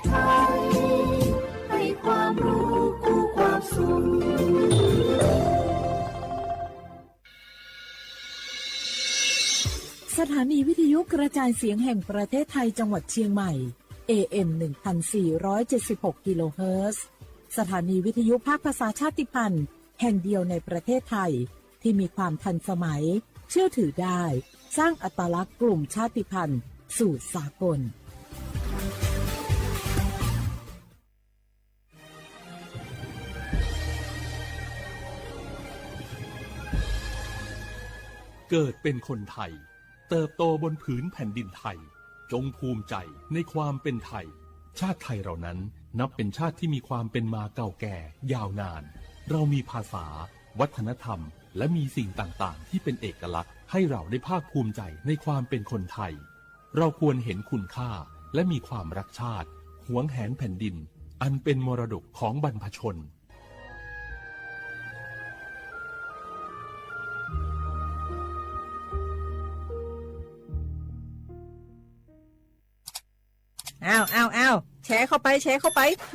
ไทยให้ความรู้กู้ความสุขสถานีวิทยุกระจายเสียงแห่งประเทศไทยจังหวัดเชียงใหม่ AM 1476 กิโลเฮิรตซ์สถานีวิทยุภาคภาษาชาติพันธุ์แห่งเดียวในประเทศไทยที่มีความทันสมัยเชื่อถือได้สร้างอัตลักษณ์กลุ่มชาติพันธุ์สู่สากลเกิดเป็นคนไทยเติบโตบนผืนแผ่นดินไทยจงภูมิใจในความเป็นไทยชาติไทยเรานั้นนับเป็นชาติที่มีความเป็นมาเก่าแก่ยาวนานเรามีภาษาวัฒนธรรมและมีสิ่งต่างๆที่เป็นเอกลักษณ์ให้เราได้ภาคภูมิใจในความเป็นคนไทยเราควรเห็นคุณค่าและมีความรักชาติหวงแหนแผ่นดินอันเป็นมรดกของบรรพชนอ้าวแชร์เข้าไป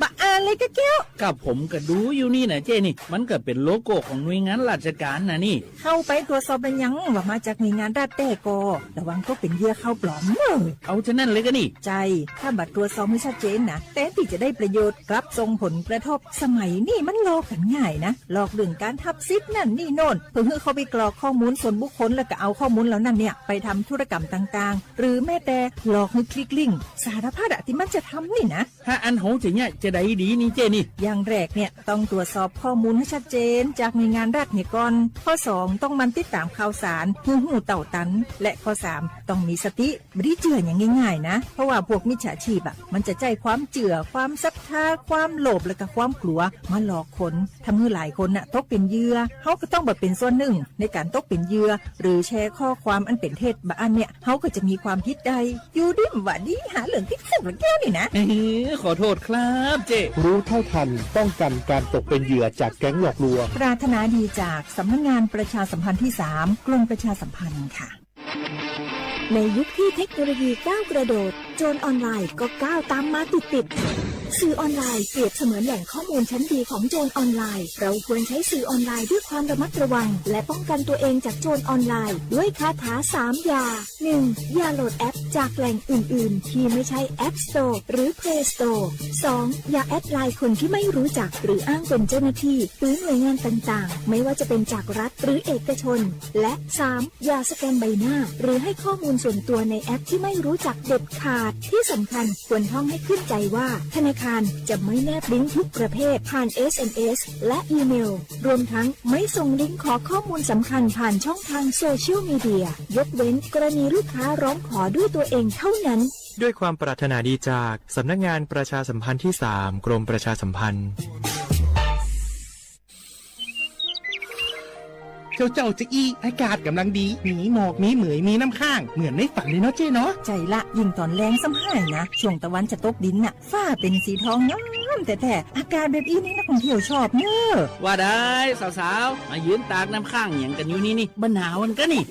บะอ่านเลยแก้วกับผมก็ดูอยู่นี่นะเจนี่มันก็เป็นโลโก้ของหน่วยงานราชการนะนี่เข้าไปตรวจสอบเป็นยังว่ามาจากหน่วยงานราชแต่ก็ระวังก็เป็นเหยื่อเข้าปลอมเอาฉะนั้นเลยก็นี่ใจถ้าบัตรตรวจสอบไม่ชัดเจนนะแต่ที่จะได้ประโยชน์กลับส่งผลกระทบสมัยนี่มันหลอกกันง่ายนะหลอกเรื่องการทับซิปนั่นนี่โน่นเพื่อเขาไปกรอกข้อมูลส่วนบุคคลแล้วก็เอาข้อมูลเหล่านั้นเนี่ยไปทำธุรกรรมต่างๆหรือแม้แต่หลอกให้คลิกลิงก์สารพัดที่มันจะทำนี่นะถ้าอันโหจะเนี่ยจะได้ดีนี่เจนี่อย่างแรกเนี่ยต้องตรวจสอบข้อมูลให้ชัดเจนจากหน่วยงานรัฐเนี่ยก่อนข้อ2ต้องมันติดตามข่าวสารหูเต่าตันและข้อ3ต้องมีสติไม่ได้เจืออย่างง่ายๆนะเพราะว่าพวกมิจฉาชีพมันจะใจความเจือความศรัทธาความโลภและก็ความกลัวมาหลอกคนทำให้หลายคนตกเป็นเหยื่อเขาก็ต้องเป็นส่วนหนึ่งในการตกเป็นเหยื่อหรือแชร์ข้อความอันเป็นเท็จบางเนี่ยเขาก็จะมีความคิดใดอยู่ดิมว่าดีหาเรื่องพิษสุกแก้วนี่นะขอโทษครับเจรู้เท่าทันป้องกันการตกเป็นเหยื่อจากแก๊งหลอกลวงปรารถนาดีจากสำนักงานประชาสัมพันธ์ที่3กรมประชาสัมพันธ์ค่ะในยุคที่เทคโนโลยีก้าวกระโดดโจรออนไลน์ก็ก้าวตามมาติดสื่อออนไลน์เปรียบเสมือนแหล่งข้อมูลชั้นดีของโจรออนไลน์เราควรใช้สื่อออนไลน์ด้วยความระมัดระวังและป้องกันตัวเองจากโจรออนไลน์ด้วยคาถา3อย่า 1. อย่าโหลดแอปจากแหล่งอื่นๆที่ไม่ใช่ App Store หรือ Play Store 2. อย่าแอดไลน์คนที่ไม่รู้จักหรืออ้างเป็นเจ้าหน้าที่หรือหน่วยงานต่างๆไม่ว่าจะเป็นจากรัฐหรือเอกชนและ 3. อย่าสแกนใบหน้าหรือให้ข้อมูลส่วนตัวในแอปที่ไม่รู้จักเด็ดขาดที่สำคัญควรท่องให้ขึ้นใจว่าธนาคารจะไม่แนบลิงก์ทุกประเภทผ่าน SMS และอีเมลรวมทั้งไม่ส่งลิงก์ขอข้อมูลสำคัญผ่านช่องทางโซเชียลมีเดียยกเว้นกรณีลูกค้าร้องขอด้วยตัวเองเท่านั้นด้วยความปรารถนาดีจากสำนักงานประชาสัมพันธ์ที่3กรมประชาสัมพันธ์เจ้าจะอี้อากาศกำลังดีมีหมอกมีเหมยมีน้ำข้างเหมือนในฝันเลยเนาะเจ้เนาะใจละยิ่งตอนแรงซ้ำให้นะช่วงตะวันจะตกดินน่ะฟ้าเป็นสีทองงามแต่อากาศแบบนี้นักท่องเที่ยวชอบเนอะว่าได้สาวๆมายืนตากน้ำข้างอย่างกันอยู่นี่บรรหาวันก็นี่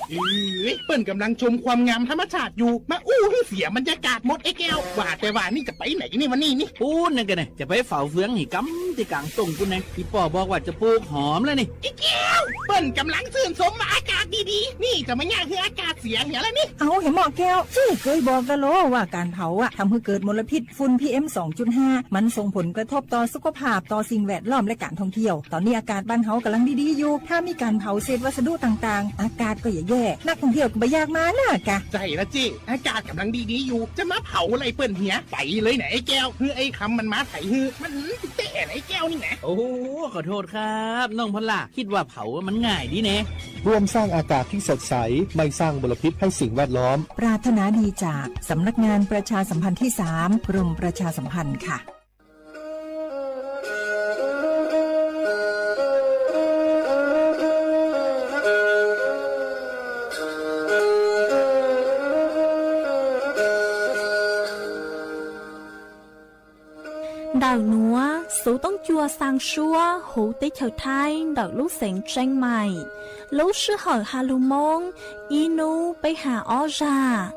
เปิ้นกำลังชมความงามธรรมชาติอยู่มาให้เสียบรรยากาศหมดไอ้แก้วว่าแต่ว่านี่จะไปไหนนี่วันนี้นี่พูดนั่นกันนะจะไปเฝ้าเฟืองหิกำที่กลางตรงกูนะพี่ป่อบอกว่าจะปลูกหอมแล้วนี่ไอ้แก้วเปิ้นกำลังชื่นชมอากาศดีๆนี่จะไม่ง่ายคืออากาศเสียเหี้ยแล้วนี่เอาเห็นหมอแก้วที่เคยบอกกันโลว่าการเผาทำให้เกิดมลพิษฝุ่น PM 2.5 มันส่งผลกระทบต่อสุขภาพต่อสิ่งแวดล้อมและการท่องเที่ยวตอนนี้อากาศบ้านเฮากำลังดีๆอยู่ถ้ามีการเผาเศษวัสดุต่างๆอากาศก็อย่าแย่นักท่องเที่ยวก็ไม่อยากมาน่ะกะใจละจิอากาศกำลังดีๆอยู่จะมาเผาอะไรเปิ้นเหี้ยไปเลยไหนไอ้แก้วคือไอ้คำมันมาไถฮือมันเตะไอ้แก้วนี่แหละโอ้ขอโทษครับน้องพล่าคิดว่าเผามันง่ายดีแน่ร่วมสร้างอากาศที่สดใสไม่สร้างมลพิษให้สิ่งแวดล้อมปรารถนาดีจากสำนักงานประชาสัมพันธ์ที่3กรมประชาสัมพันธ์ค่ะĐào núa, số tông chua sang xua, hữu tế chào thai, đào lúc sáng tranh mày. Lúc sư hỏi hà lưu mông, y nụ bây hà ó ra.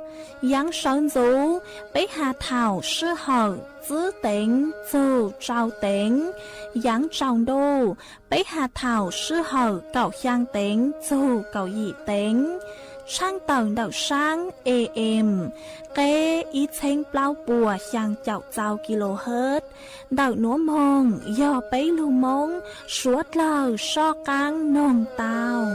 yang sơn dù bế hà thảo sư hở giữ tính dù trao tính yang trọng đô bế hà thảo sư hở cậu giang tính dù cậu dị tính sang tầng đầu sáng AM kế ý chênh bao bùa sang chậu chào kHz đầu núa mông do bấy lưu mông suốt lờ so căng nông tàu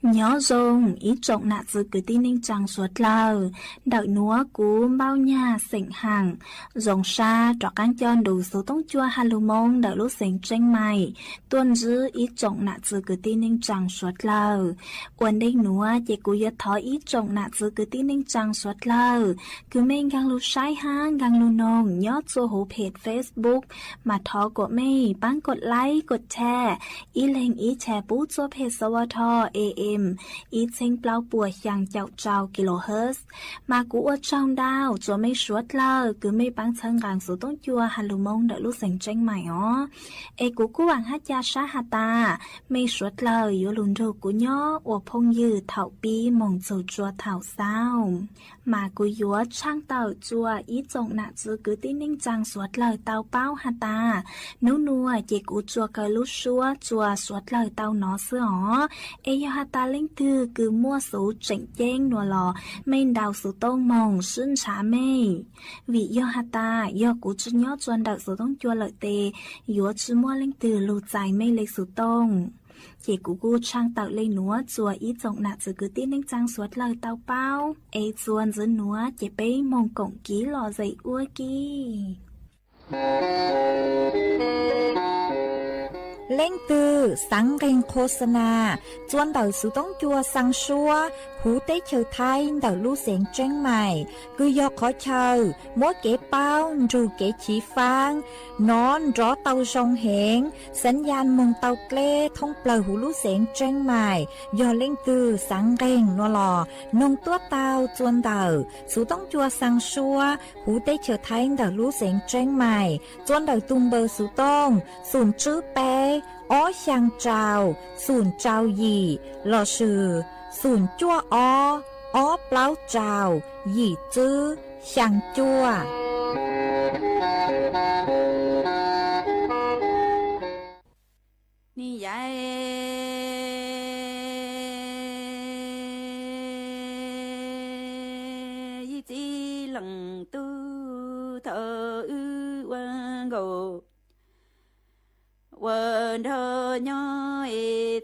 nhớ dùng ý trọng nạ dư cứ tin ninh chẳng suốt lờ đợi núa cú bao nhà sỉnh hàng dòng xa trọ cán chọn đủ số tông chua hà lưu mông đợi lúc sỉnh tranh mày tuân dư ý trọng nạ dư cứ tin ninh chẳng suốt lờ quần đinh núa chỉ cú yết thói ý trọng nạ dư cứ tin ninh chẳng suốt lờ cứ mình gang lưu sai hang gang lưu nông nhớ cho hữu page Facebook mà thó của mày bánกดไลค์กดแชร์ý lên ýแชร์ปูcho page สวท AM ý chênh bao bùa yang chậu trao kHz mà cú ở trong đào cho mấy suốt lờ cứ mấy bán thân gàng số tông chua hà lưu mông đợi lúc sành tranh mày ó cú hoàng hát cha sát hà ta mấy suốt lờ yếu lùn rô cú nhó ổ phong dư thảo bi mong dầu chua thảo sao mà cú yếu trang tàu chua ý trọng nạ dư cứ tin ninh chàng suốt lờ tàu bao hà ta nú nua chỉ cú chua cờ lúc xua chua suốt lờ tàu nó xưa ó yếu hà ta linh thư cứ mua số chỉnh chênh nùa lò mênh đào số tông mong xuyên trả mê vì do hà ta do cú chú nhó chuan đợi số tông chua lợi tê yếu chú mua linh thư lụt dài mê lấy số tông chỉ cú trang tạo lên núa chùa ý trọng nạ chứ cứ tin ninh trang suốt lời tao bao chuan dưới núa chỉ bế mong cổng ký lò dậy ua kì lên từ sáng gành khô sana chuan đầu số tông chua sang xua hú tế chờ thay đầu lưu xén tranh mày cứ do khó chờ mỗi kế bao dù kế chỉ phang nón rõ tàu sông hẹn sẵn gian mong tàu kle thông bờ hú lưu xén tranh mày do lên từ sáng gành nó lò nông tuốt tàu chuan đầu số tông chua sang xua hú tế chờ thay đầu lưu xén tranh mày chuan đầu tung bờ số tông sùn chữ bé ó sang trào sùn trào gì lò sử sùn chua ó plau trào gì chữ sang chua ni dạy yi chi lần tu thở ư quan gồ quần thơ nhỏ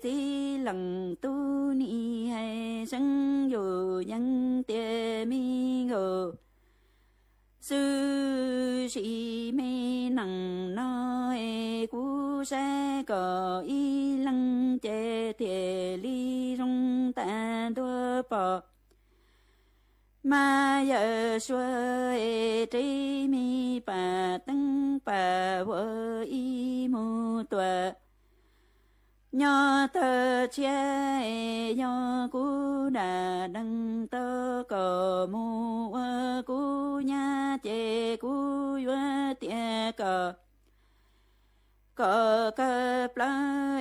tí lần tu ni hay sinh dù nhân tề mi ngờ sư sĩ mê nặng nói cú sẽ có y lăng chế thiề ly rong tàn đua bò mà giờ xuôi trí mi bà tăng bà vợ y mù tòa nhỏ thơ chia nhỏ cú đà đăng tơ cờ mù cú nhà chê cú vợ tía cờ cờ plá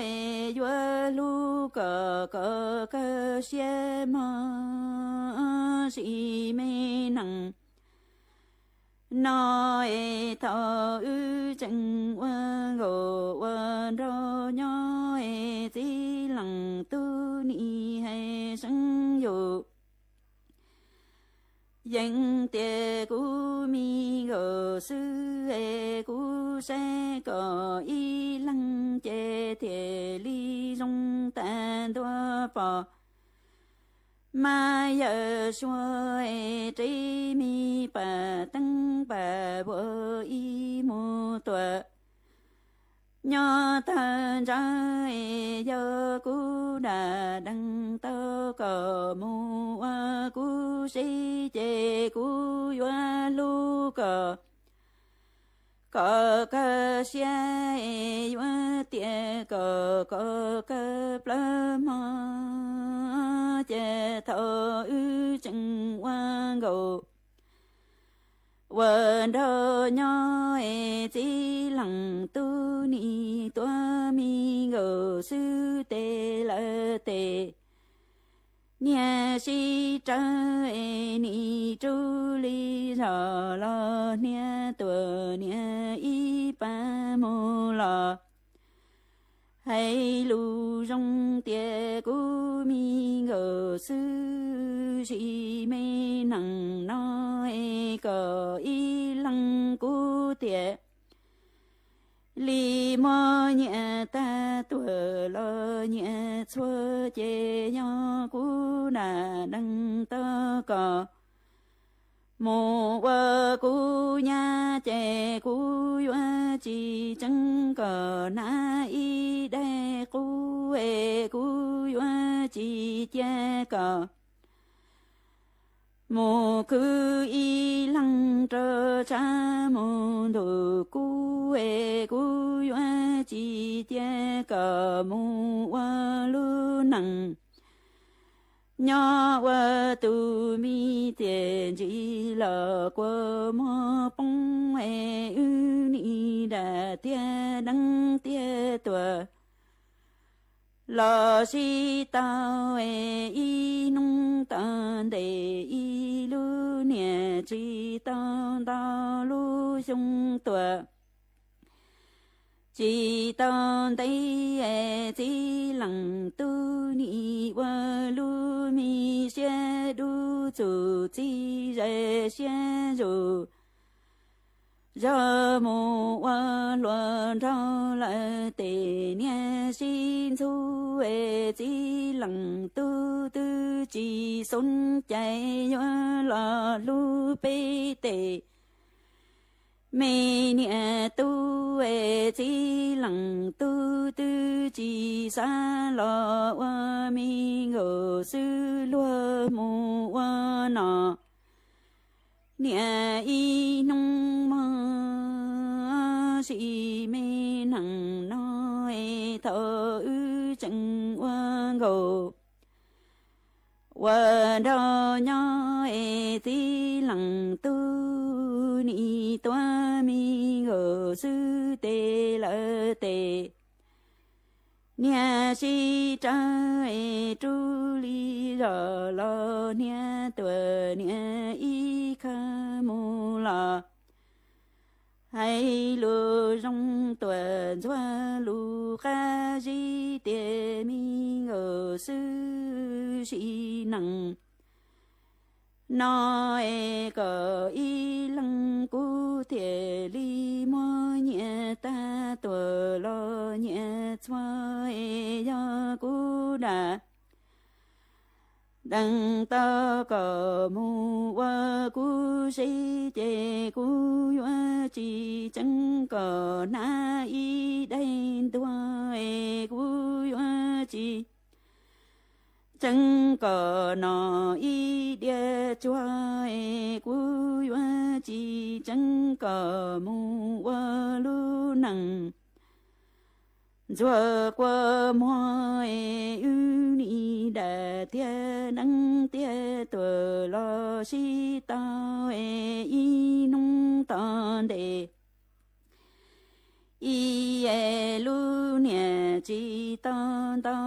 vợ lu cờ xe mơ sĩ mê nặng nói thọ ư chẳng qua gồ qua rô nhói tí lặng tu ni hay sáng dù dân tề cú mi gồ sư cú sẽ có y lăng chế thiề ly rong tàn đua bò mà giờ xuôi trí mi bà tăng bà vợ y mù tòa nhỏ thân trái giờ cú đà đăng tơ cờ mù cú sĩ chê cú yoa lu cờ xe yoa tía cờ plơ mơ chê thơ ư chẳng qua gồ Vợ đô nhỏ chỉ lặng tu ni tua mi ngờ sư tê lơ tê nia si trơ ni chu li rò lo nia tua nia y pa mô lo hay lu rong tia cu mi ngờ sư si mê nằng nói cờ y lăng cu tia li mơ nhẹ ta tuổi lo nhẹ xua chê nho cu nà đăng tơ cờ mô vơ cu nha chê cu yoa chi chẳng cờ na y đê cu ê cu yoa chi chê cờ mô cứ y lăng trơ cha mô đồ cu ê cu yoa chi chê cờ mô wa lu năng nhỏ wa tu mi tiền chỉ là qua mò bông ê ư ni đà tia đăng tia tùa lo si tao ê y nung tan đề y lu nè chi tao tao lu sung tùa chỉ tao đây chỉ lặng tu ni wa lu mi xe du chủ chỉ rẻ xe dù giờ mù wa luận rau lại tề nhẹ xin thu chỉ lặng tu tư chỉ sống chạy wa la lu bê tề mê nhẹ tu chỉ lặng tu tư chỉ xa lo wa mi ngờ sư lúa mù wa nọ nhẹ y nung mơ si mê nằng nói thơ ư chẳng wa ngờ wa đo nhỏ tí lặng tu ni toa mi ngờ sư tê lơ tê nia si cha tru li rò lo nia tuờ nia y kha mô la hay lu rong tuần doa lu kha di tê mi ngờ sư si năng nói cờ y lăng cu thiề li mô nhẹ ta tuờ lo nhẹ xoa do cu đà đăng ta cờ mù wa cu si chê cu yoa chi chẳng cờ na y đen tua cu yoa chi chẳng có nó y địa chua cú yoa chi chẳng có mu wa lu năng chua qua mua yu ni đà tia năng tia tuờ lo si tao y nung tan đề y lu nè chi tan ta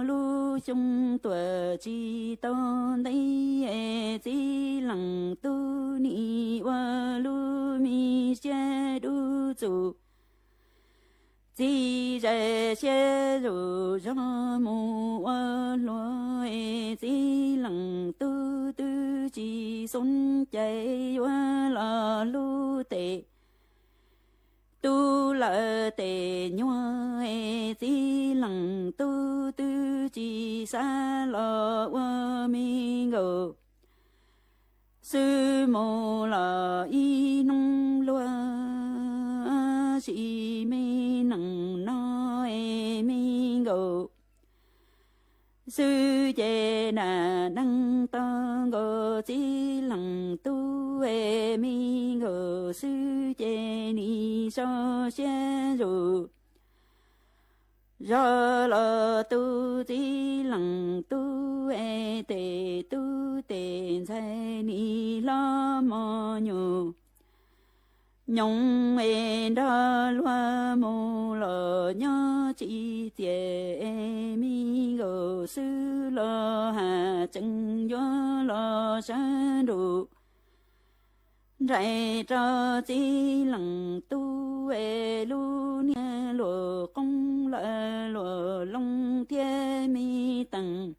lu chung tuờ chi tan đây chi lặng tu ni wa lu mi xe du chủ chi rẻ xe ru ra mu wa lo chi lặng tu tu chi sun chạy wa la lu tệ tu lợ tề nhua chỉ lặng tu tư chỉ xa lo wa mi ngờ sư mô là y nung loa si mê nặng nói mi ngờ sư chê nà đăng ta ngờ chỉ lặng tu mi ngờ sư chê ni so xe ru do lo tu chỉ lặng tu tề tu tề sai ni lo mò nhù nhung đó loa mô lò nhớ chỉ tiề mi gồ sư lò hà chân gió lò sa đủ rải cho chỉ lặng tu lu nha lùa công lợ lùa long thiên mi tầng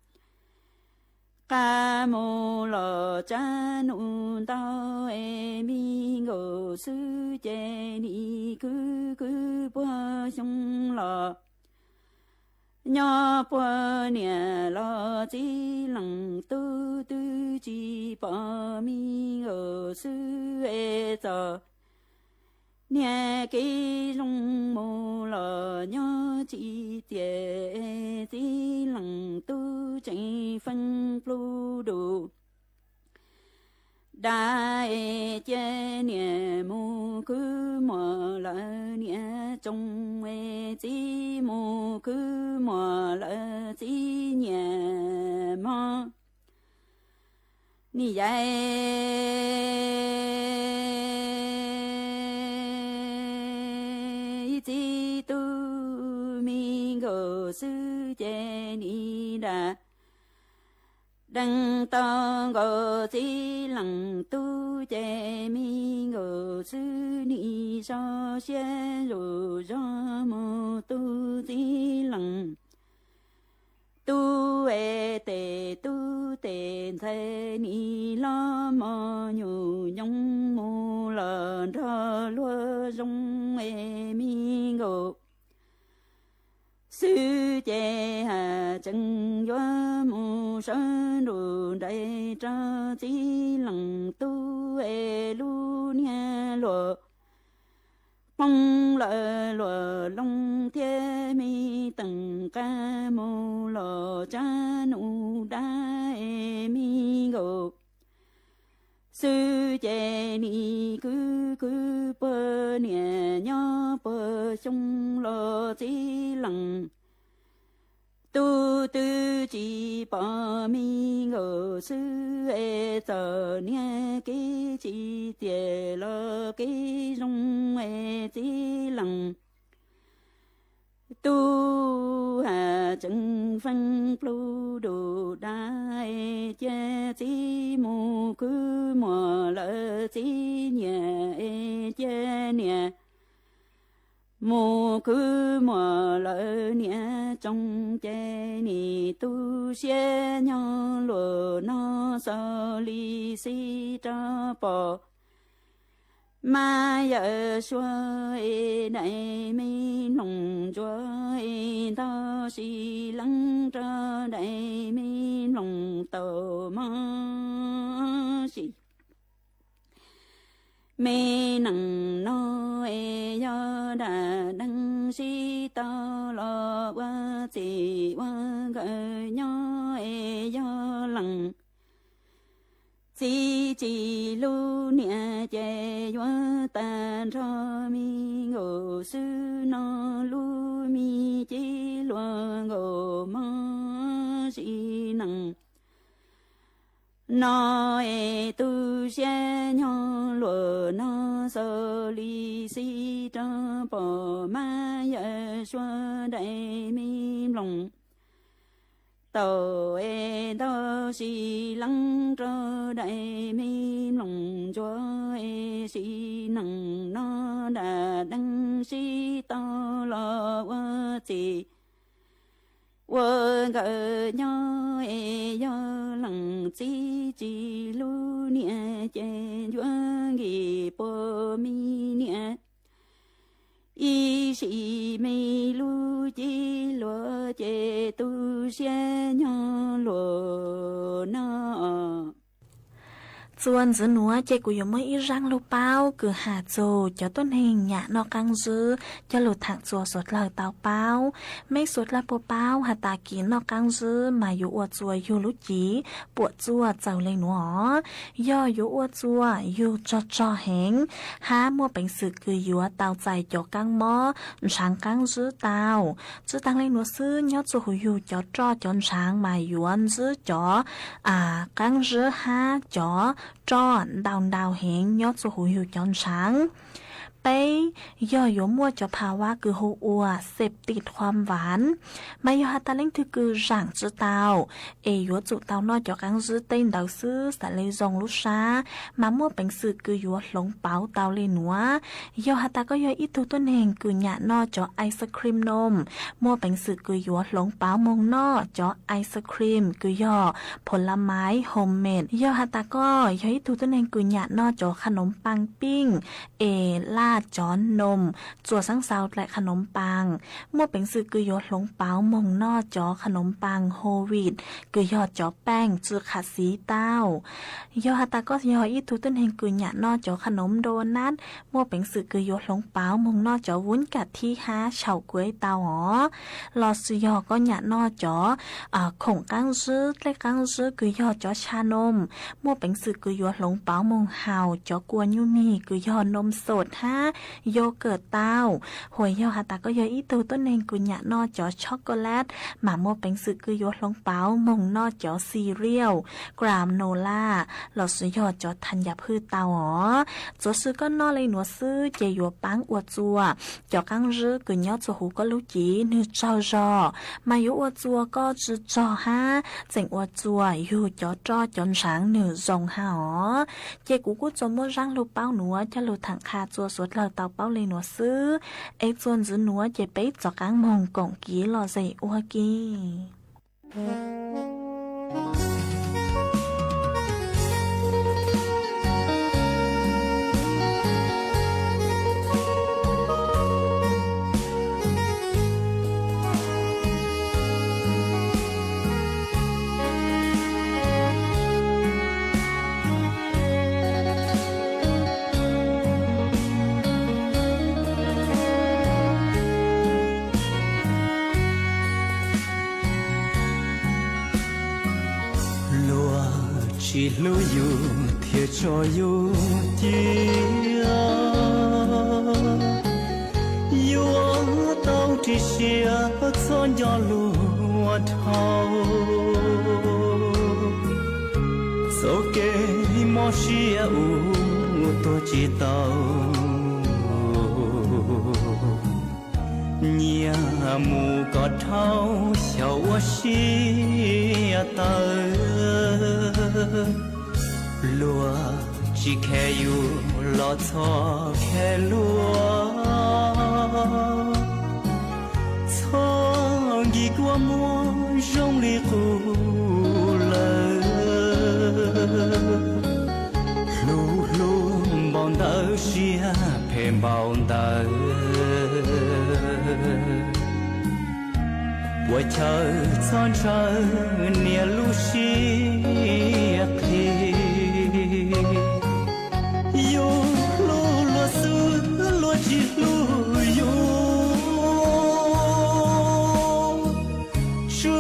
ca mô lò cha nụ tao mi ngô sư chế ni cứ bua sông lò nhỏ bua nè lò chỉ lặng tu chỉ bỏ mi ngô sư giờ nè cái lông mô lò nhỏ chỉ tiề chỉ lặng tu chạy phân plu đủ đại chế nè mô cứ mò lỡ nè trong chỉ mô cứ mò lỡ chỉ nhà mò ni vậy chỉ tu mi ngô sư chế ni đà đăng to ngô chỉ lặng tu chế mi ngô sư ni so xế rù do mô tu chỉ lặng tu tề thế ni lo mò nhù nhung mô lờ ra lúa rong mi ngô sư chế hà chân gió mô sơn đồ đại tra chỉ lặng tu lu nha lùa phong lợ lùa long thiên mi tầng ca mô lò cha nụ đa mi ngô sư chế ni cứ bơ nè nhỏ bơ sông lò chỉ lặng tu tư chỉ bỏ mi ngô sư giờ nè cái chỉ tiề lo cái rong chỉ lặng tu hà chân phân plu đồ đại chế chỉ mù cứ mò lỡ chỉ nhà chế nè mù cứ mò lỡ nè trong chế nì tu xế nhau lùa nó sao li si cho bò ma giờ xuôi đại mi lòng chúa ta si lăng cho đại mi lòng tàu ma si mê nằng nói do đà đăng si ta lo qua chỉ qua gỡ nhỏ do lằng chỉ lu nè chế hoa tan cho mi ngô sư nó lu mi chỉ loa ngô ma si nằng nó tu xe nhỏ lùa nó sơ li si cho bỏ ma ya xóa đại mi lòng tàu tao si lăng cho đại mi lòng cho si nằng nó đã đăng si tao lo qua chỉ quên gỡ nhau do lăng chỉ lu nia trên chuông gì po mi nia y sĩ mi lu chi lo che tu xe nhau lo nó chuan giữ núa chạy của giống mấy răng lô bao cứ hạ dồ cho tuân hình nhã nó căng dư cho lụt thẳng chùa sốt lời tàu bao mấy sốt là bộ bao hạ tà kín nó căng dư mà dụ ua chùa dụ lũ chí bộ chùa giàu lên nó do dụ ua chùa dụ cho hẹn há mua bánh sự cứ dụ tàu dài cho căng mó sáng căng dư tàu dư tăng lên nó sư nhó chùa hữu dụ cho sáng mà dụ ăn dư cho căng dư há cho đào hẹn nhót cho hữu chọn sáng ต้ย่อยมัวจะภาวะคือโฮอัวเสพติดความหวานมายอฮัตตาเล่งคือร่างจื้อเตายัวจุเตานอจอกังจื้อเต้นดาวซื้อสะเลยจงลุชามามัวเป็นสื่อคือยัวหลงเป๋าเตาเลยหนัวยอฮัตตาก็ย่อยอีตัวต้นเองคือหยาดนอจอไอศครีมนมมัวเป็นสื่อคือยัวหลงเป๋ามงนอจอไอศครีมคือย่อผลไม้โฮมเมดย่อฮัตตาก็ย่อยอีตัวต้นเองคือหยาดนอจอขนมปังปิ้งลาดจอนนมจั่วสังเซาและขนมปังมั่วเป็นสื่อคือยอหลงเปามงนอจอขนมปังโฮวิดคือยอจอแป้งจือขัดสีเต้ายอฮัตตาก็ยออีทูต้นเฮงคือหยาดนอจอขนมโดนัทมั่วเป็นสื่อคือยอหลงเปามงนอจอวุ้นกัดที่ฮาเฉาก้วยเต้าอ๋อลอซยอก็หยาดนอจอข่งกังซื้อและกังซื้อคือยอจอชานมมั่วเป็นสื่อคือยอหลงเปามงเฮาจอกวนยูมีคือยอนมสดฮะโยเกิร์ตเต้าหวยยอฮัตตาก็ยออีตัวต้นเองกุญญานอจอช็อกโกแลตหมาโมเป็นสึกคือยอลงเปามงนอจอซีเรียลกรามโนล่าหลอดซื้อยอจอธัญพืชเต้าอ๋อจอซื้อก็นอเลยหนัวซื้อเจยัวปังอวดจัวจอกังรื้อกุญยอจอหูก็ลูกจีนือเจ้าจอมายุอวดจัวก็จือจอฮะเจ๋งอวดจัวอยู่จอจอจนช้างหนือทรงฮะอ๋อเจกูกูจมร่างลูกเป้าหนัวจะลูถังคาจัวสวดเราเตาเป้าเลยหนัวซื้อส่วนจื้อหนัวเจไปจอกังมงกงกี้รอใส่อัวกี้chỉ lưu yêu thiệt cho yêu tia yêu tao chỉ xia cho nhỏ lúa thâu số kê mò xia u tôi chỉ tao nhà mù có thâu xấu xia tao lúa chỉ khe yêu lo cho khe lúa cho gì qua mua rong đi cu lơ lu lu bọn tớ xia phèm bọn tớ buổi chờ son chờ nia lu xia khi yo lu lu su lu chi lu yo su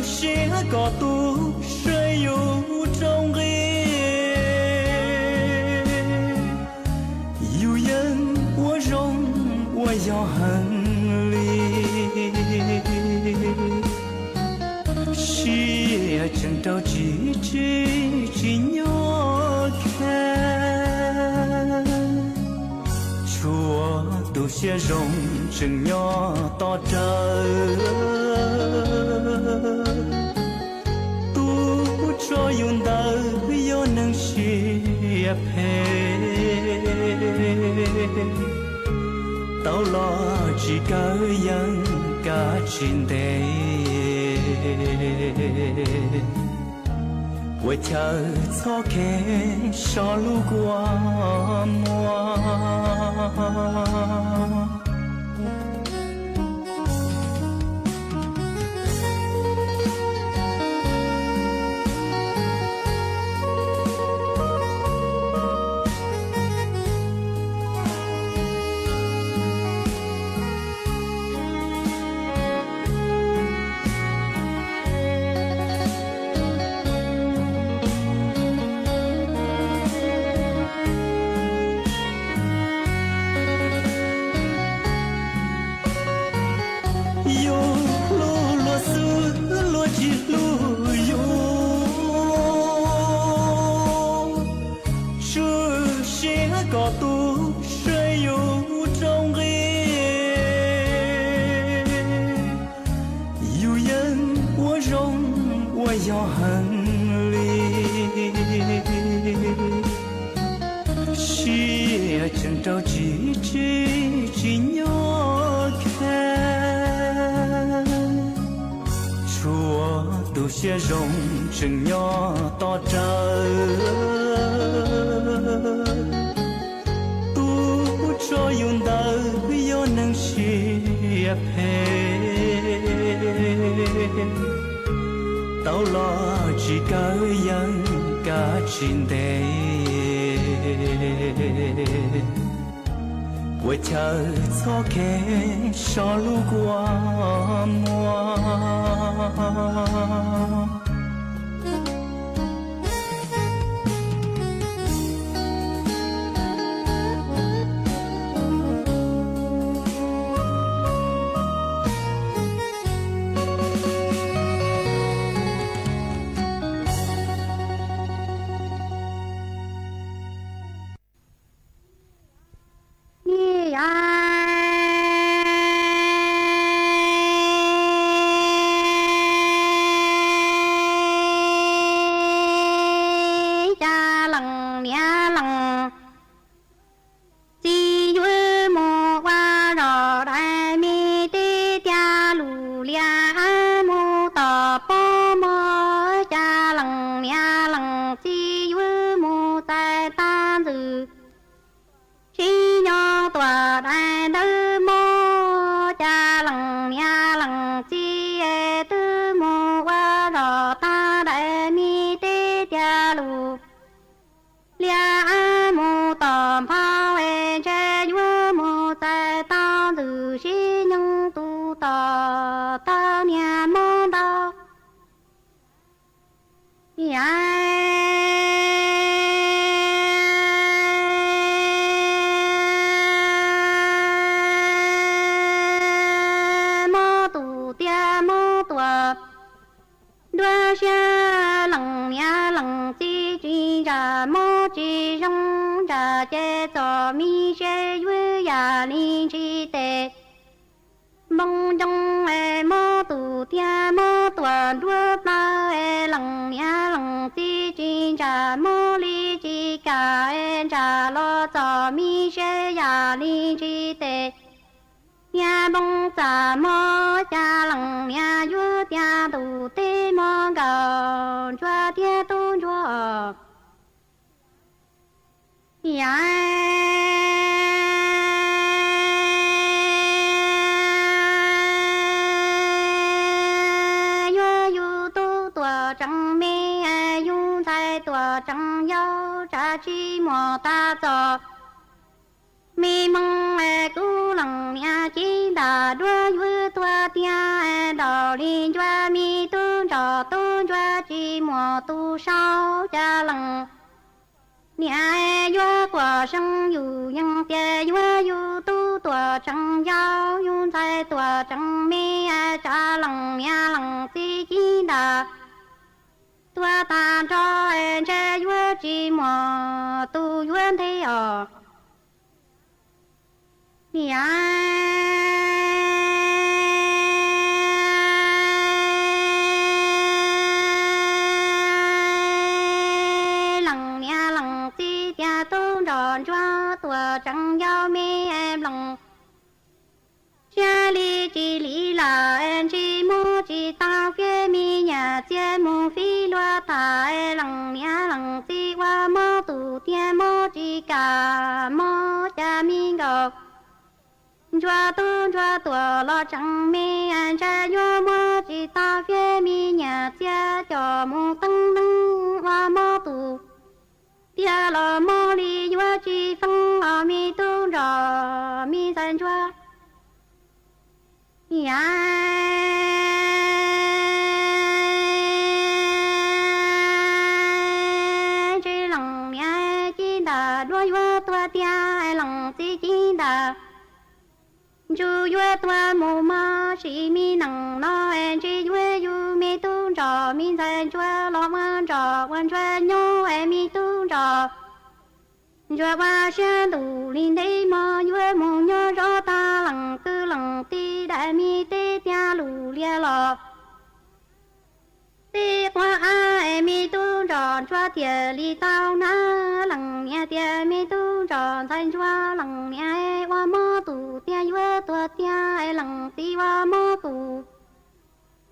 xia có tu sẽ yo trong ghê yêu yên của rong của gió hận xia chẳng đâu chỉ nhỏ khen chúa tu xia rong chừng nhỏ to trời tu cho yun đời yo nâng xia phê tao lo chỉ cả dân cả trên đây buổi chờ cho kẻ cho lu qua mùa sẽ rộng chừng nhỏ to trời tu cho yun đời yo nang chia phê tao lo chỉ cả yang cả chín đề quay chờ cho kẻ cho lu qua mùa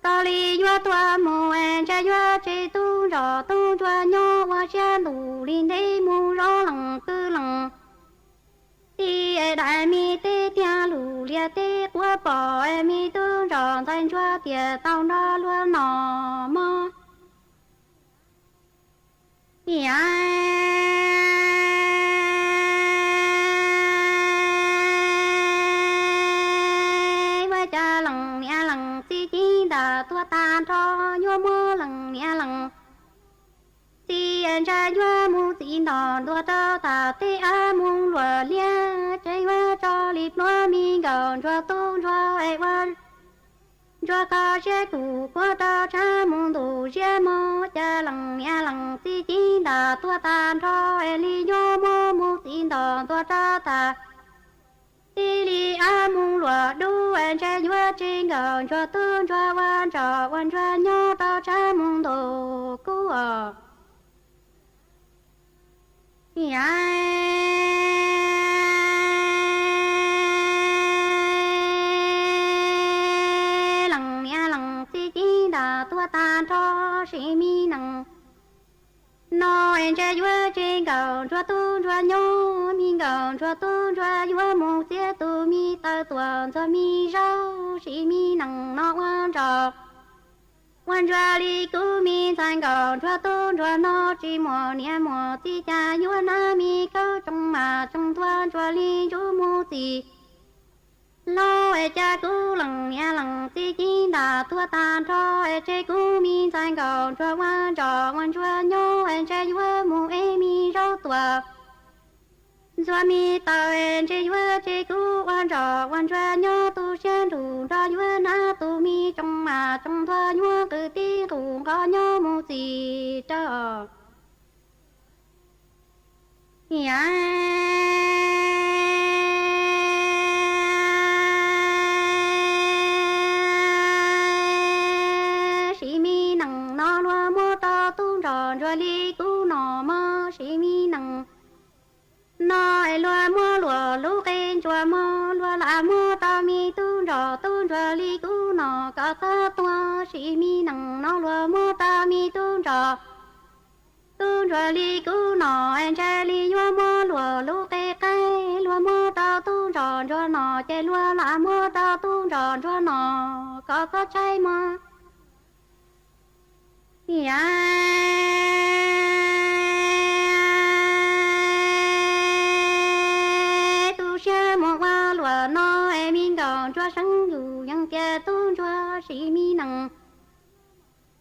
Tao li yua tua mù en cha yua chế tu rõ tu chua nhô hoa xa đủ linh đế mù rõ lằng cư lằng ti đại mi tê tia lù lia tê qua bỏ mi tu rõ thành chua tia tao nó luôn nọ mơ cha lằng mẹ lằng ti chi đà tua tan cho nhua mơ lằng mẹ lằng ti en cha nhua mu ti nọ tua cho ta tê a mung lùa lia chạy qua cho lịp lúa mi gạo cho tu cho ai quan cho ta sẽ cụ qua ta cha mung tu sẽ mơ cha lằng mẹ lằng ti chi đà tua tan cho ai li nhua mơ mu ti nọ tua cho ta ti li a mung lùa du en cha nhua trên gạo cho tu cho quan cho nhua ta cha mung tu cú à lằng mẹ lằng ti chi đà tua tan cho sĩ mi nằng nó en cha yua trên gạo cho tu cho nhô mi gạo cho tu cho yua mu xía tu mi ta tuần cho mi rau sĩ mi nằng nó quan cho li cu mi thành gạo cho tu cho nó chỉ mò nia mò ti cha yua na mi câu trong mà trong tuan cho li chú mu ti lo e cha cu lằng mẹ lằng ti chi đà tua tan cho e che cu mi thành gạo cho quan cho nhô e cha yua mu e mi rau tua cho mi tao e che yua che cu quan cho nhô tu sen tu cho yua na tu mi trong mà trong thua nhua cứ ti tu có nhô mu ti cho sĩ mi nằng nó lúa mua to tu tròn rồi li cu nọ mơ sĩ mi nằng nó ai lúa mua lúa lú kén chua mơ lúa là mua to mi tu trò li cu nọ có ta tua sĩ mi nằng nó lúa mua to mi tu trò li cu nọ anh cha li lúa mua lúa lú kê cây lúa mua to tu trò cho nọ che lúa là mua to tu trò cho nọ có trái mơ tu xe một qua lúa nó em min gạo cho sáng dù yang che tu cho sĩ mi nằng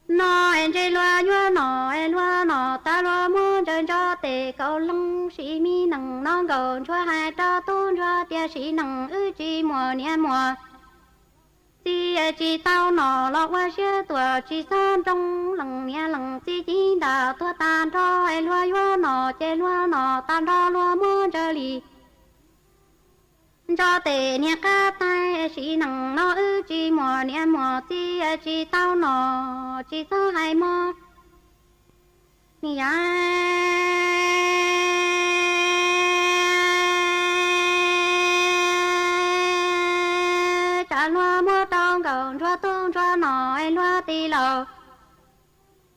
nó em chơi lúa nhua nọ ta lúa mua chơi cho tề cầu lăng sĩ mi nằng nó gạo cho hai cho tu cho tia sĩ nằng ư chi mùa nia mùa ti chi tao nọ lọ qua xe tua chi san trong lằng nia lằng ti chi đà tua tan cho ai lúa nhua nọ chơi lúa nọ tan cho lúa mua chơi li cho tề nia cá tai sĩ nằng nó ư chi mùa nia mùa ti chi tao nọ chi sao hai mò cha lúa mua trong gạo cho tu cho nọ ai lúa ti lầu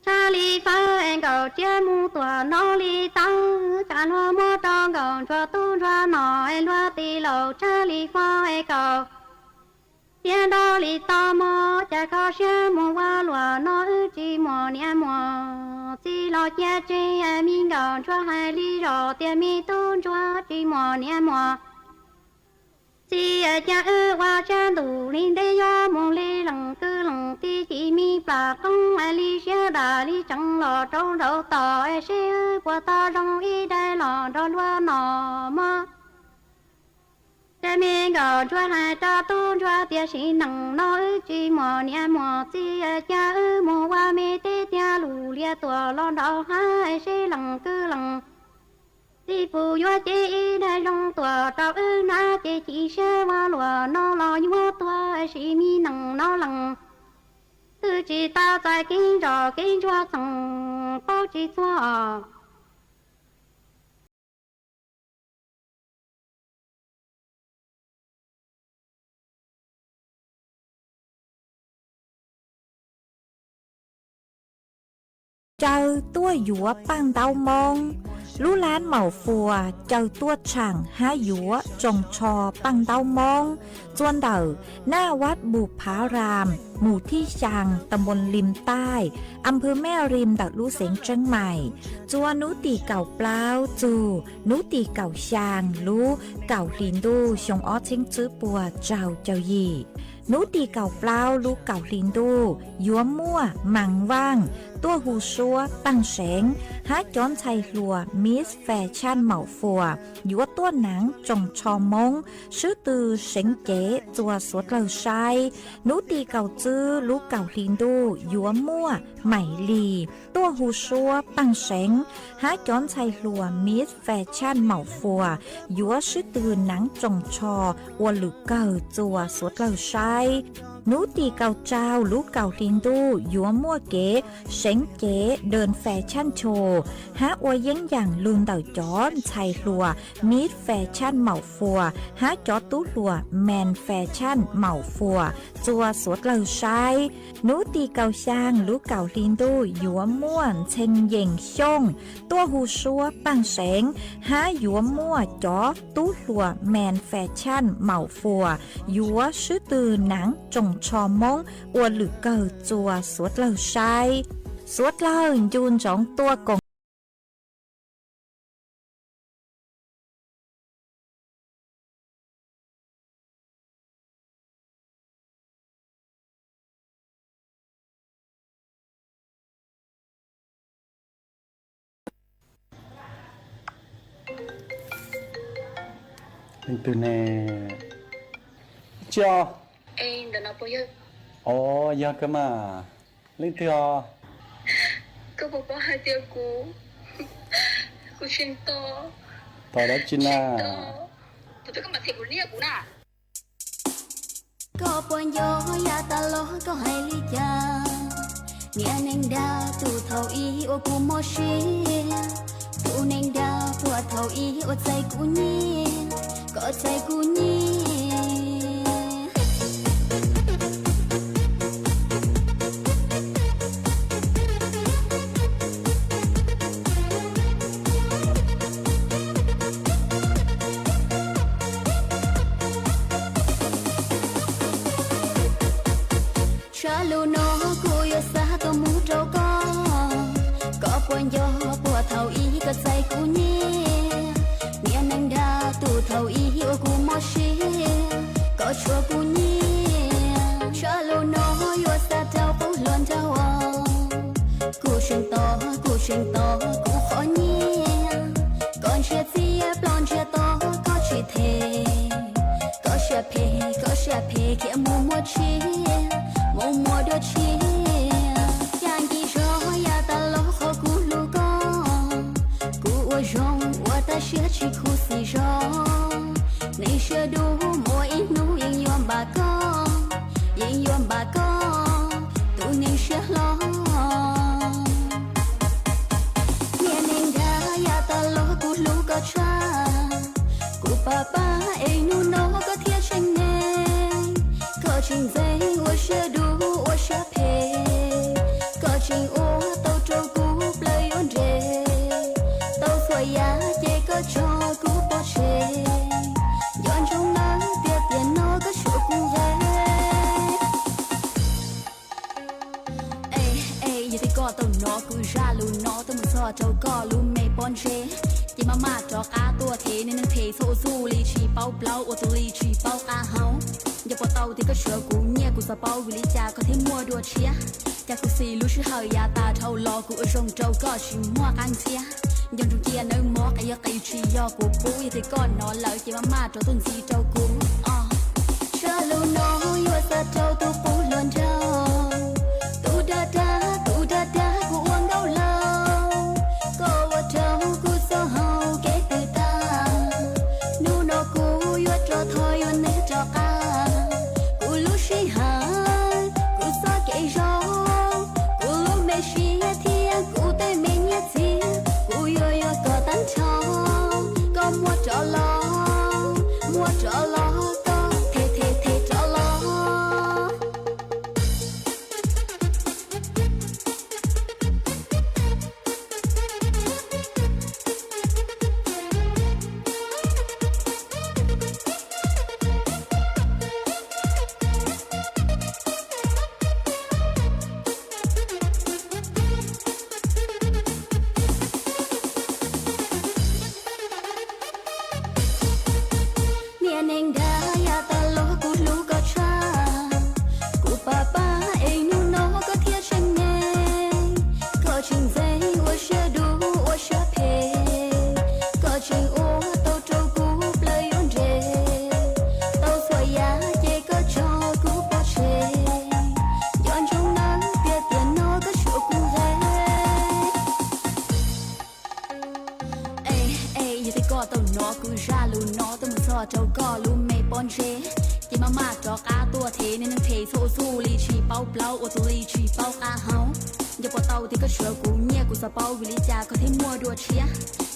cha li phơ em gạo chia mu tua nó li tăng cha lúa mua trong gạo cho tu cho nọ ai lúa ti lầu cha li phơ em gạo chia đó li to mò cha có xe mu qua lúa nó ư chi mò nia mò ti lo chia chi em mi gạo cho hai li rõ tiền mi tu cho chi mò nia mò ti cha ư qua cha đủ linh đế do mong li lằng cư lằng ti chỉ mi bà công ai li xe đà li chẳng lò trong đầu tỏ ai xe ư qua ta trong y đại lò đó lúa nọ mơ cha mi gạo cho hai cha tu cho tia sĩ nằng nó ư chi mò nia mò ti cha ư mò qua mi tê tia lù lia tua lo đào hai xe lằng cư lằng ti phụ yo chế y đại trong tua trao ư na chế chỉ xe qua lúa nó lo yo tua sĩ mi nằng nó lằng tư chỉ ta tại kinh cho thằng bao chỉ cho chờ tua dúa bằng đau mong lũ lán màu phùa chờ tua chẳng há dúa trồng trò bằng đau mong chวนđầuหน้าวัดบุพารามหมู่ที่ชังตำบลริมใต้อำเภอแม่ริมดักลู่เสียงเชียงใหม่จัวนุตีเก่าเปล่าจูนุตีเก่าชางรู้เก่าลินดูชงอ้อเชิงจื้อปัวเจ้ายีนุตีเก่าเปล่ารู้เก่าลินดูยัวมั่วหมังว่างตัวหูชัวตั้งแสงหาจ้อนชัยลัวมิสแฟชั่นเหมาฟัวยัวตัวหนังจงชอมงชื่อตือเสียงเก๋จัวสวดเลอชัยนุตีเก่าจื้อรู้เก่าลินดูยัวมั่วใหม่ลีตัวหูชัวตั้งแสงหาจ้อนชัยลัวมิสแฟชั่นเหมาฟัวยัวชื่อตือหนังจงชออวลุกเก่าจัวสวดเลอชัยนูตีเก่าเจ้าลูกเก่าลินดูยัวมั่วเก๋เซ็งเก๋เดินแฟชั่นโชว์หาอวยยังอย่างลุนเต่าจอนชัยลัวมิดแฟชั่นเหมาฟัวหาจอตู้ลัวแมนแฟชั่นเหมาฟัวจัวสวดเลอชัยนูตีเก่าช่างลูกเก่าลินดูยัวม่วนเชงเย่งช่งตัวหูชัวปังแสงหายัวมั่วจอตู้ลัวแมนแฟชั่นเหมาฟัวยัวชื่อตือหนังจงชอมงอวหรือเกิดจัวสวดเลอชัยสวดเลอยูนจ้องตัวกงtừ nè cho em đừng nói bố yêu ồ giờ cơ mà lên theo cô bố hai tiêu cú cú chuyên to to đó chín à tụi tôi có mặt thịt của lia cú nà có buồn gió ya ta lo có hay lý cha nghe nên đa tu thầu ý ô cú mò xí tu nên đa bùa thầu ý ôใจกูนี่ก็ใจกูนี่ลูโนกูยศาตัวมูเจ้าก็ปวนยอปวดเท่าอีก็ใจกูนี่เนี่ยนังดาตูเท่าอีโอกูมอชีก็ชัวกูนี่ชาลูโนยศาเจ้าปูล้วนเจ้ากูเชียงต่อกูขอนี่ก่อนเชียเจียปลอนเชียต่อก็เชียเทก็เชียเพเขียมูมัวชีมัวดชีอย่างกี่ชอยาตาโลขอกูลูกกูอวจงว่าตาเชื่อชิคูสีจงในเชื่อดูมัวอินูยังยอมบากตูนี่เชื่อลองเนี่ยเนงดายาตาโลกูลูกก็ชากูป้าเอ็นูโนก็เทียชิงเนก็ชิงเซ我学读我学配ก็ชิงอัวโตโจกูเปลยอนเจโตสวยยาเจก็ชอกูปอเชย้อนจงนั้นเปียเปียโนก็ชัวกูเฮอย่าได้ก็ต้องนอกูชาลูนอต้องมึงซอเจ้าก็ลูไม่ปอนเชยิ่งมาจอกอาตัวเทในนึงเทโซซูลีชีเป้าเปล่าอตัวลีชีเป้าอาเฮาอย่าปอเตาที่ก็เชื่อกูเนี่ยกูสะเป้าวิลิจาก็เทมัวดัวเชียจากกูสีรู้ชื่อเฮยาตาเท่ารอกูอรงเจ้าก็ชิมัวกันเชียยังจงเกียนึงมอกไอ้ยาไก่ชียอกูปูอย่าได้ก็นอนเลยยิ่งมาจอกต้นสีเจ้ากูชาลูโนยัวสะเจ้าตัวปูล้วนเจ้าตูดาดากูอ้วนเกาเลาก็ว่าเจ้ากูสะเฮาเก๋ตื่นตานูโนกูยัวจอทอยยัวเนจอกากูรู้ชิหากูสะเกยจอกูรู้ไม่ชิเทียกูได้ไม่เนียเทียกูยัวก็ตั้งชอก็มัวจอลอ มาจอกอาตัวเทในนังเทโซสู้ลีชีเป้าเปล่าโอตุลีชีเป้าอาเฮาอย่าปอเตาที่ก็เชื่อกูเนี่ยกูสะเป้าวิลิจาเขาที่มัวดัวเชีย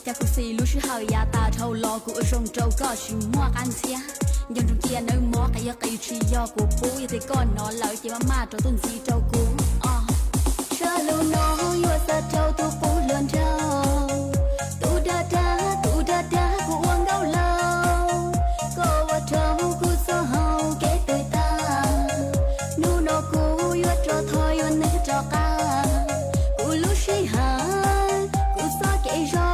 จากกูสีรู้ชื่อหายาตาเท่ารอกูเอาชงเจ้าก็ชิมัวกันเชียยังจงเกียร์นึกมัวกะยักกะยูชียอกูปูอย่าติก้อนนอนเหล่าเจ้ามาจอต้นสีเจ้ากูเชื่อลูน้องยัวซะเจ้าตัวปูเลือนเจ้าตูดาดากูอ้วงเกาเหลาก็ว่าเจ้ากูโซเฮาเกตตัวตานูนอกูยัวจอทอยวันนี้จอกากูรู้ชิหากูซอเกยอ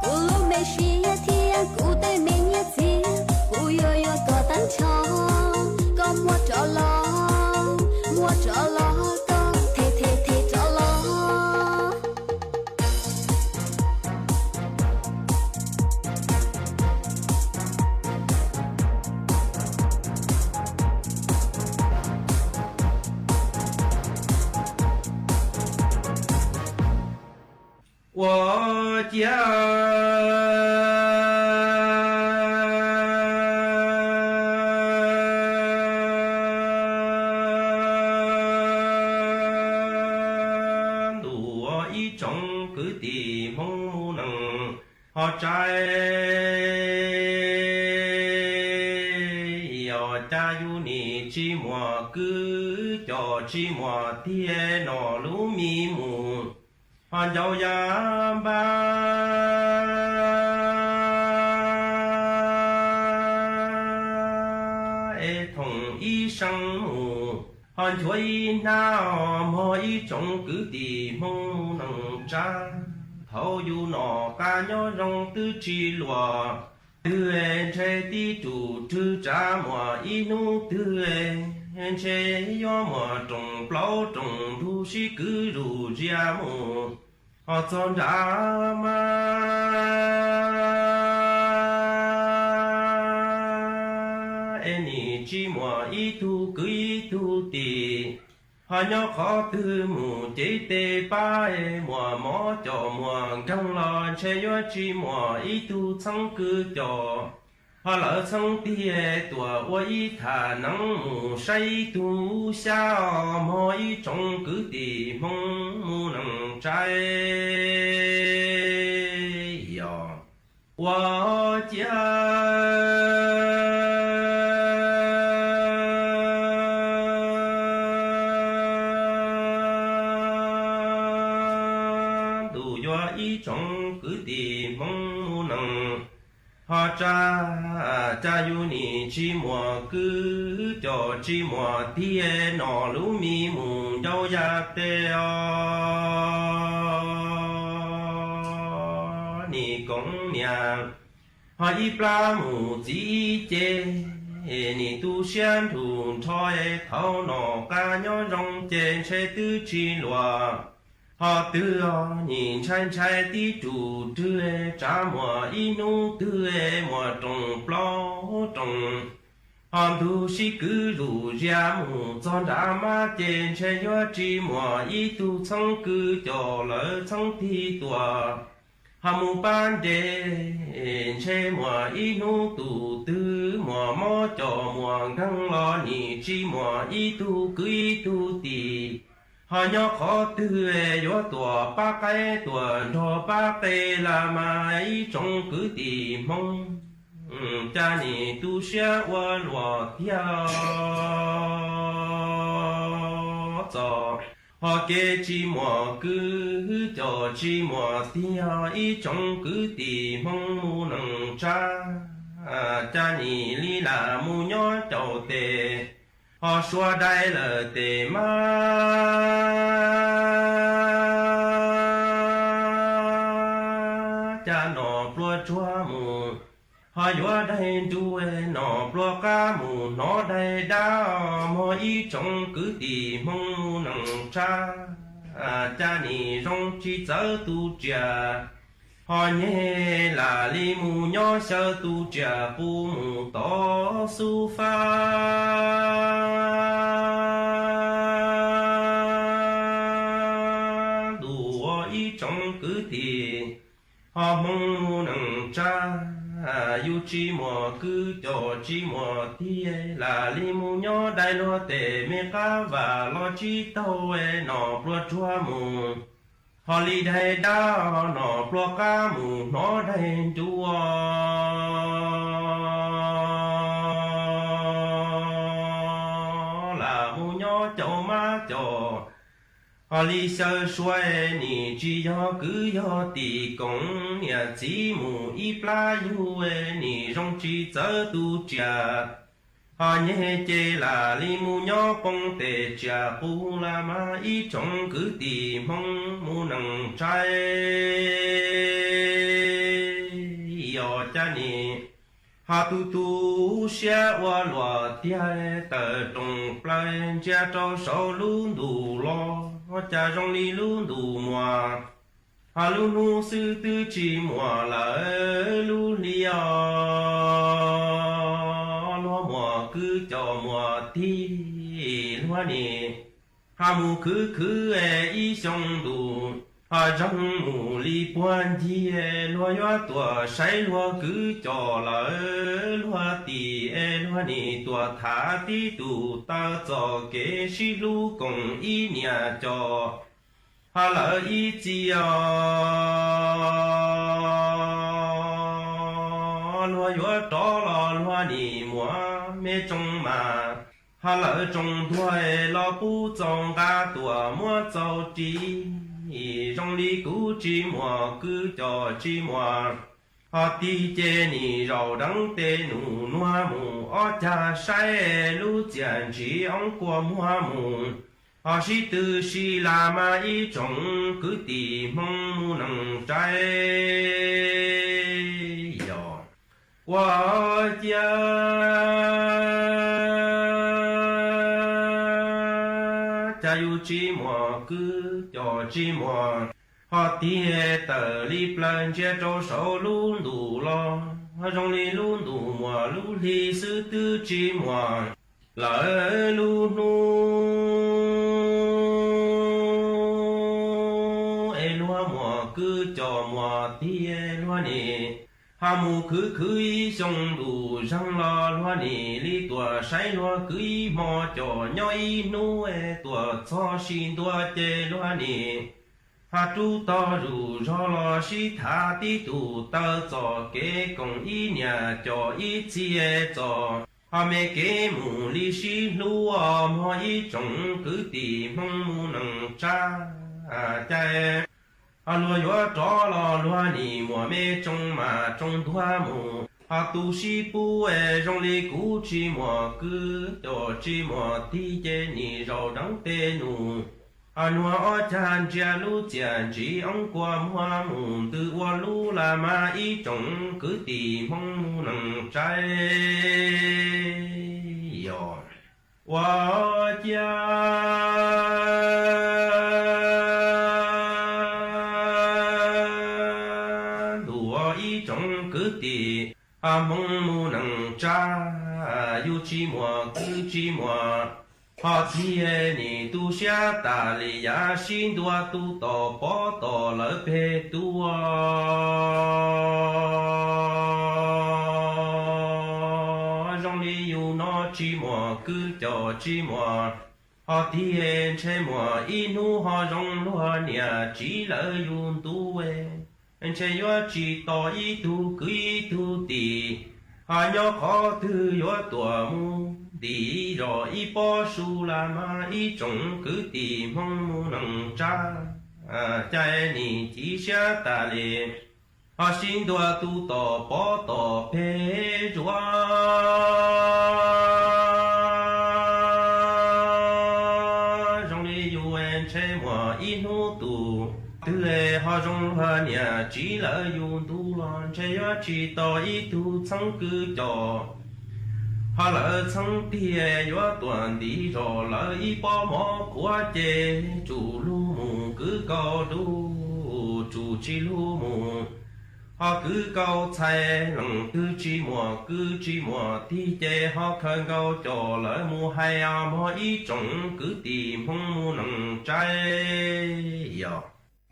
กูรู้ไม่เชียเทียกูได้ไม่เงียเทียกูยัวก็ตั้งชอก็มัวจอลอก็เทจอลอ我家路我一种个地梦不能好在要加油你寂寞个叫寂寞天脑路迷蒙hoàn dầu ya ba e thùng y sang mù hoàn chuối nào mỗi trong cứ tì mong nằng cha thâu du nọ ca nhớ rong tư chi lùa tư en che ti chủ tư cha mùa y nu tư en che yo mùa trồng plau trồng thu si cứ rù ria mù họ chọn ra mà en ni chi mùa y tu tì họ nhớ khó tư mù chế tê ba mùa mó cho mùa găng lo che yo chi mùa y tu sang cứ cho họ lỡ sang tia tua ôi thà nắng mù say tu sao mỗi trong cứ tì mong mù nắng trái yo wa cha trong cứ tì mong nằng họ cha yu ni chi mùa cứ cho chi mùa tia nọ lú mi mù đâu ya tê ni công nhà họ y pla mù chỉ chê ni tu xian thủ thôi thâu nọ ca nhớ rong chê chê tư chi lùa họ tư nhìn chăn trai tí chủ tư trả mùa inu tư mùa trồng plau trồng họ tu si cứ rủ ra mù cho đã ma trên che yo chi mùa y tu sang cứ cho lỡ sang thi tua họ mù ban đề che mùa inu tu tư mùa mò cho mùa găng lo ni chi mùa y tu cứ y tu tì họ nhớ khó tư yo tua ba cái tua thọ ba cái là mai trong cứ tì mong cha ni tu xia wa lo theo cho họ kê chi mùa cứ cho chi mùa theo ý trong cứ tì mong mu nằng cha ni li là mu nhớ chầu tề họ xua đây là tề ma cha nọ plua chua mù họ yo đây tu nọ plua ca mù nó đây đã mỗi trong cứ tì mong nằng cha ni rong chi chớ tu trà họ nhé là li mù nhỏ sơ tu trà bu mù to su pha đủ ý trong cứ thì họ mong nằng cha yu chi mùa cứ cho chi mùa thì là li mu nhỏ đại lo tệ mê cá và lo chi tàu nọ plua chua mù họ li đại đa nọ plua cá mù nó đại chua là mu nhỏ chậu má chậu họ lý sơ xoay nì chỉ do cứ do tì công nhà chỉ mù y pla yu nì rong chỉ chớ tu trà họ nhé chê là li mu nhỏ bông tê trà pu la ma y trong cứ tì mong mu nằng trai yo cha nì họ tu xe qua lúa tia tờ trồng plai cha cho sầu lu đủ lo cha rong li lu đủ mùa hà lu nu sư tư chi mùa là lu lia lo mùa cứ cho mùa thi lo nè hà mù cứ y sông đủ hà rong mù li quan chi lo yo tua sai lo cứ cho là lo ti lo nè tua thả ti tu ta cho kế si lu công y nhà cho hà lỡ y chi lo yo cho lo nè mua mê trong mà hà lỡ trong đuôi lo bu trong ga tua mua châu chi trong lý cũ chi mùa cứ cho chi mùa họ ti chê nì rau đắng tê nụ noa mù ó cha sai lu chàng chỉ ông qua mua mù họ si tư si la ma y trong cứ tì mong mu nằng trái yo qua cha cha yu chi mùa cứ cho chi mùa họ tia tờ li plan che cho sầu luôn đủ lo trong li luôn đủ mùa lu li sư tư chi mùa lỡ lu nu e lúa mùa cứ cho mùa tia lúa nè hà mù cứ y sông đủ răng lo lúa nè li tua sai lúa cứ y mò cho nhoi nu e tua cho xin tua chê lúa nè hà chú to rủ cho lo si thả tí tù tơ cho kế công y nhà cho y chi e cho hà mê kế mù li si lúa mò y trồng cứ tì mong mù nằng cha cha e hà lúa yo cho lo lúa nì mùa mê trông mà trông thua mù hà tu si pu e rong li cú chi mùa cứ cho chi mùa thi chê nì rau đắng tê nù hà lúa ó chan chia lu chàn chỉ ông qua mua mù từ qua lu là ma y trồng cứ tì mong mù nằng trái yo wa cha mong mu nằng cha yu chi mùa cứ chi mùa họ chi ni tu xia ta li ya xin đua tu tò bó tò lỡ phê tu trong li yu nó chi mùa cứ cho chi mùa họ thiên che mùa inu họ trong lúa nhà chỉ lỡ yun tu anh chơi yo chỉ to y tu cứ y tu tì hà nhớ khó thư yo tua mu đi rồi y po su la ma y trồng cứ tì mong mu nằng cha cha ni chỉ xa ta lệ hà xin đua tu to po to phê chúa trong đi yu anh chơi mùa y nu tu từ lệ họ trong hoa nhà chỉ là dùng tu loạn chơi yo chỉ to y tu chẳng cứ cho họ lỡ chẳng tia yo toàn đi rồi lỡ y bỏ mỏ của chê chủ lu mù cứ cao đu chủ chi lu mù họ cứ cao chạy lòng tư chi mùa cứ chi mùa thì chê họ khơi cao cho lỡ mù hay mò y trồng cứ tìm không mù nằng trái yo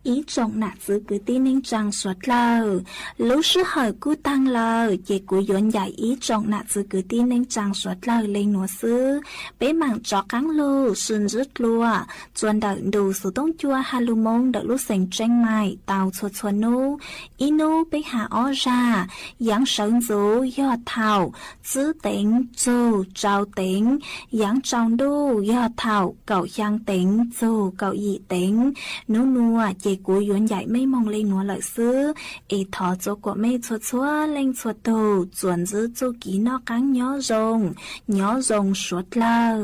ý trọng nạ giữ cứ tin nên chẳng suốt lờ lúc sư hỏi cú tăng lờ chỉ cú dọn giải ý trọng nạ giữ cứ tin nên chẳng suốt lờ lên nụ sư bế mạng chó cắn lù xuân rứt lùa chuan đợi đủ số tông chua hà lù mông đợi lúc sành tranh mài tàu chuột chuột nô ý nô bế hạ ó ra giáng sơn dũ do thảo giữ tính dù trao tính giáng trong đô do thảo cậu giang tính dù cậu dị tính nô nùa chỉ cú dọn giải mây mong lên nùa lợi sư ý thọ chỗ của mây chuột chúa lên chuột tù chuồn giữ chú ký nó cắn nhỏ rồng suốt lờ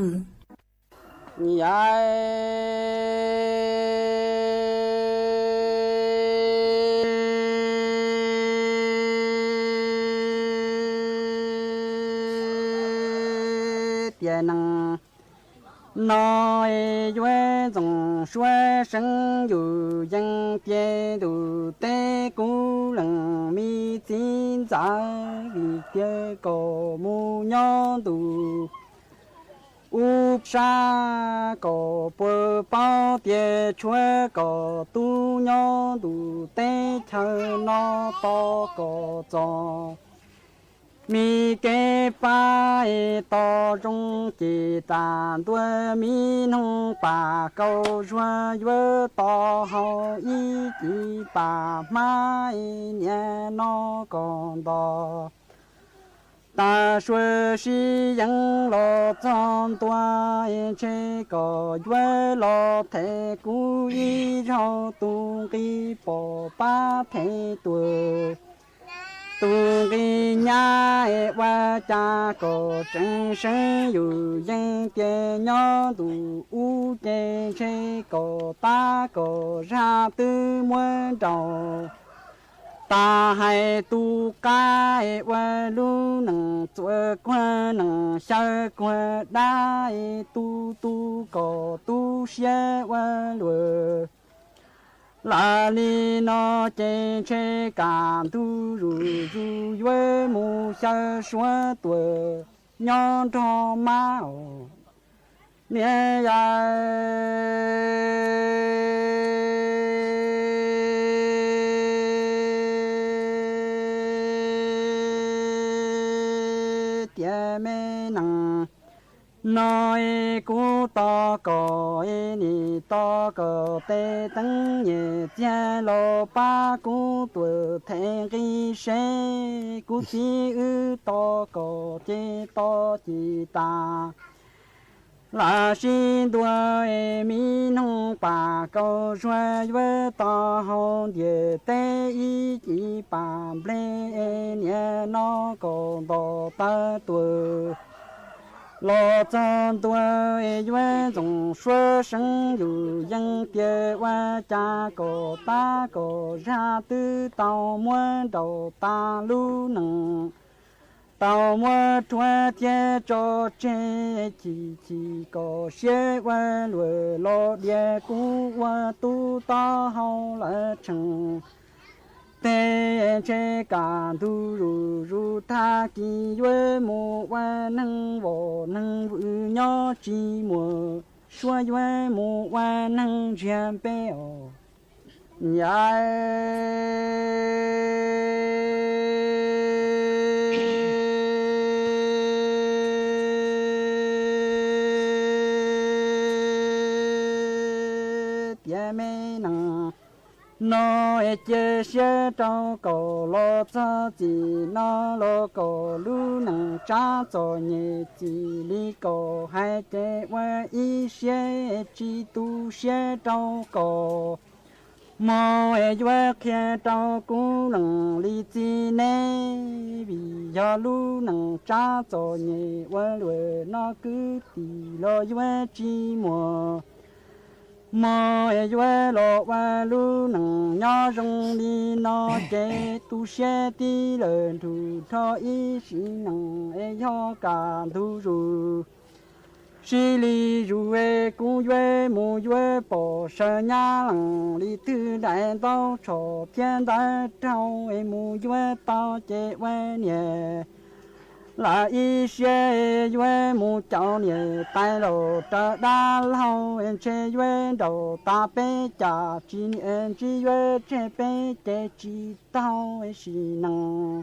tiền năng nói duyên dòng xuôi sinh dù dân kia đủ tế cú lần mi xin giá vì kia cổ mu nhon đủ úp sa cổ bờ bao tiền chuối cổ tu nhon đủ tế chờ nó to cổ gió mi kê pa to trong chỉ tàn đuôi mi nông bà câu rùa rùa to hậu ý chỉ bà mai nhẹ nó còn đò ta xuôi si yang lo trong tua chế có rùa lo thế cú ý rau tu kỳ bỏ ba thế tuổi tu cái nhà qua cha có chân sinh dù dân kia nhỏ tu u chế chế có ta có ra từ muôn đầu ta hay tu cái qua lu nằng chúa qua nằng sao qua đại tu có tu xe qua lùa là li nó chế chế cảm tu ru với mu sa xóa tuổi nhon cho máu nhẹ tia mê nằng nói cú to có ni to có tê tăng nhẹ cha lo ba cú tuổi thèn cái xe cú chi ư to có chê to chi ta là xin đua mi nông bà câu xoay với to hôn địa tê ý chỉ bà ble nhẹ nó còn to ta tuổi lo chân tuổi duyên dòng xuôi sinh dù dân kia qua cha cổ ta cổ ra từ tàu muôn đầu ta lu nằng tàu muôn chúa chia cho chế chỉ có xe qua lùi lo địa cũ qua tu ta hậu lại chẳng tê chế cả tu ru tha kỳ yue mu wa nang wo nang vu nhỏ chi mu xua yue mu wa nang jian bei o ya tia me nang nó chế xe trong cổ lo cho gì nó lo cổ lu nằng cha cho nhẹ chỉ li cổ hai chế qua ý xe chỉ tu xe trong cổ mò qua kia trong cú nằng li chi nè vì do lu nằng cha cho nhẹ qua lùi nó cứ tì lo qua chi mò mò yue lo wa lu nang nhỏ rong đi nó chế tu xe đi lên tu cho ý sĩ nang yo cả tu ru sĩ li ru cũng yue mu yue bỏ sơ nhà lăng li tư đại tao cho thiên đại trao mu yue tao chế yue nhẹ là y xe yue mu cháu nhẹ tai lộ trở đa lâu em che yue đầu ta bé cha chỉ em chỉ yue che bé che chỉ tao em xì năng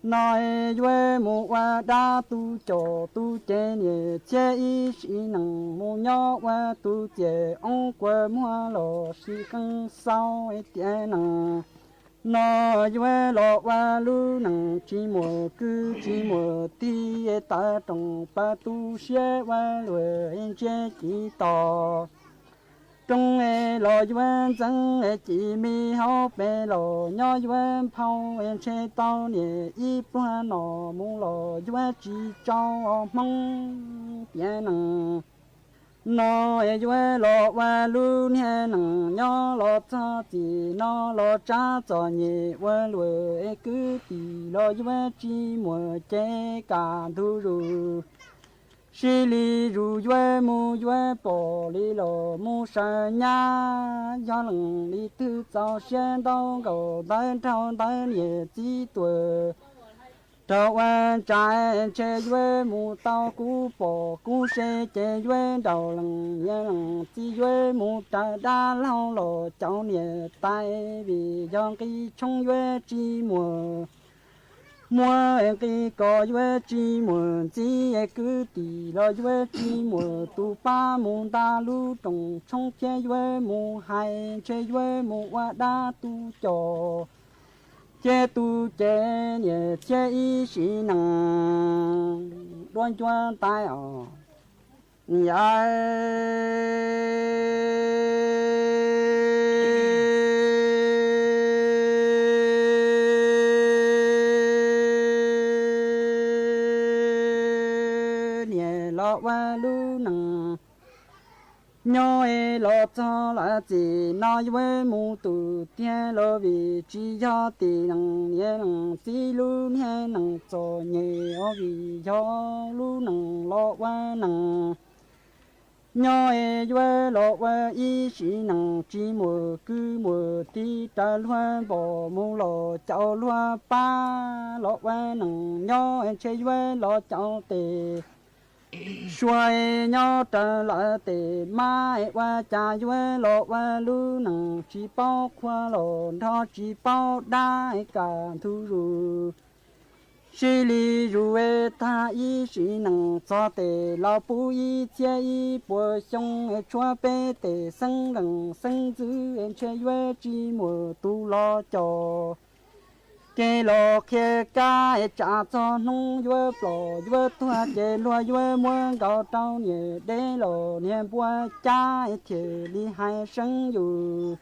nói yue mu qua đa tu cho tu che nhẹ che y xì năng mu nhỏ qua tu che ông qua mua lộ xì căng sau em che năng nó yue lo wa lu nang chi mo cứ chi mo ti ta trong ba tu xe wa lue en che chi to trong lo yue zang chi mi hao pe lo nhỏ yue phao en che tao nhẹ y bua nó mu lo yue chi cho mong bien nang nó yue lo wa lu nhẹ nang nhỏ lo cha ti nó lo cha cho nhẹ wa lue cứ ti lo yue chi mo che cả thu ru xì li ru yue mu yue bỏ li lo mu sa nha do lăng li tư cho sen đâu cầu tới trao tới nhẹ chi tuổi trao an trái che yue mu tao cú bỏ cú xe che yue đầu lăng nhẹ lăng chi yue mu ta đa lao lo cháu nhẹ tai vì do cái trong yue chi mùa mua cái có yue chi mùa chi cứ tì lo yue chi mùa tu pa mu ta lu trồng trong che yue mu hai che yue mu wa đa tu cho che tu che nhẹ che y xí năng đoan choan tai ở nhà nhẹ lo wa lu năng nhỏ lo cho là gì nói với mu tu tiên lo vì chỉ cho tiền năng nhẹ năng chỉ lu nhẹ năng cho nhẹ ở vì cho lu năng lo qua năng nhỏ với lo qua ý chỉ năng chỉ mùa cứ mùa tí ta loan bỏ mu lo cháu loa ba lo qua năng nhỏ chơi với lo cháu tề xuôi nhau trở lại tề mai qua cha yue lo qua lu năng chỉ bao khoa lo đó chỉ bao đại cả thu ru xì li ru ta y xì năng cho tề lo bu y che y bùa xong chua bê tề sân gần sân dư em che yue chỉ mùa tu lo cho cái lo kia cá trả cho nông yue bò yue tua cái lo yue muốn gạo trâu nhẹ để lo niệm bùa cha thì đi hai生อยู่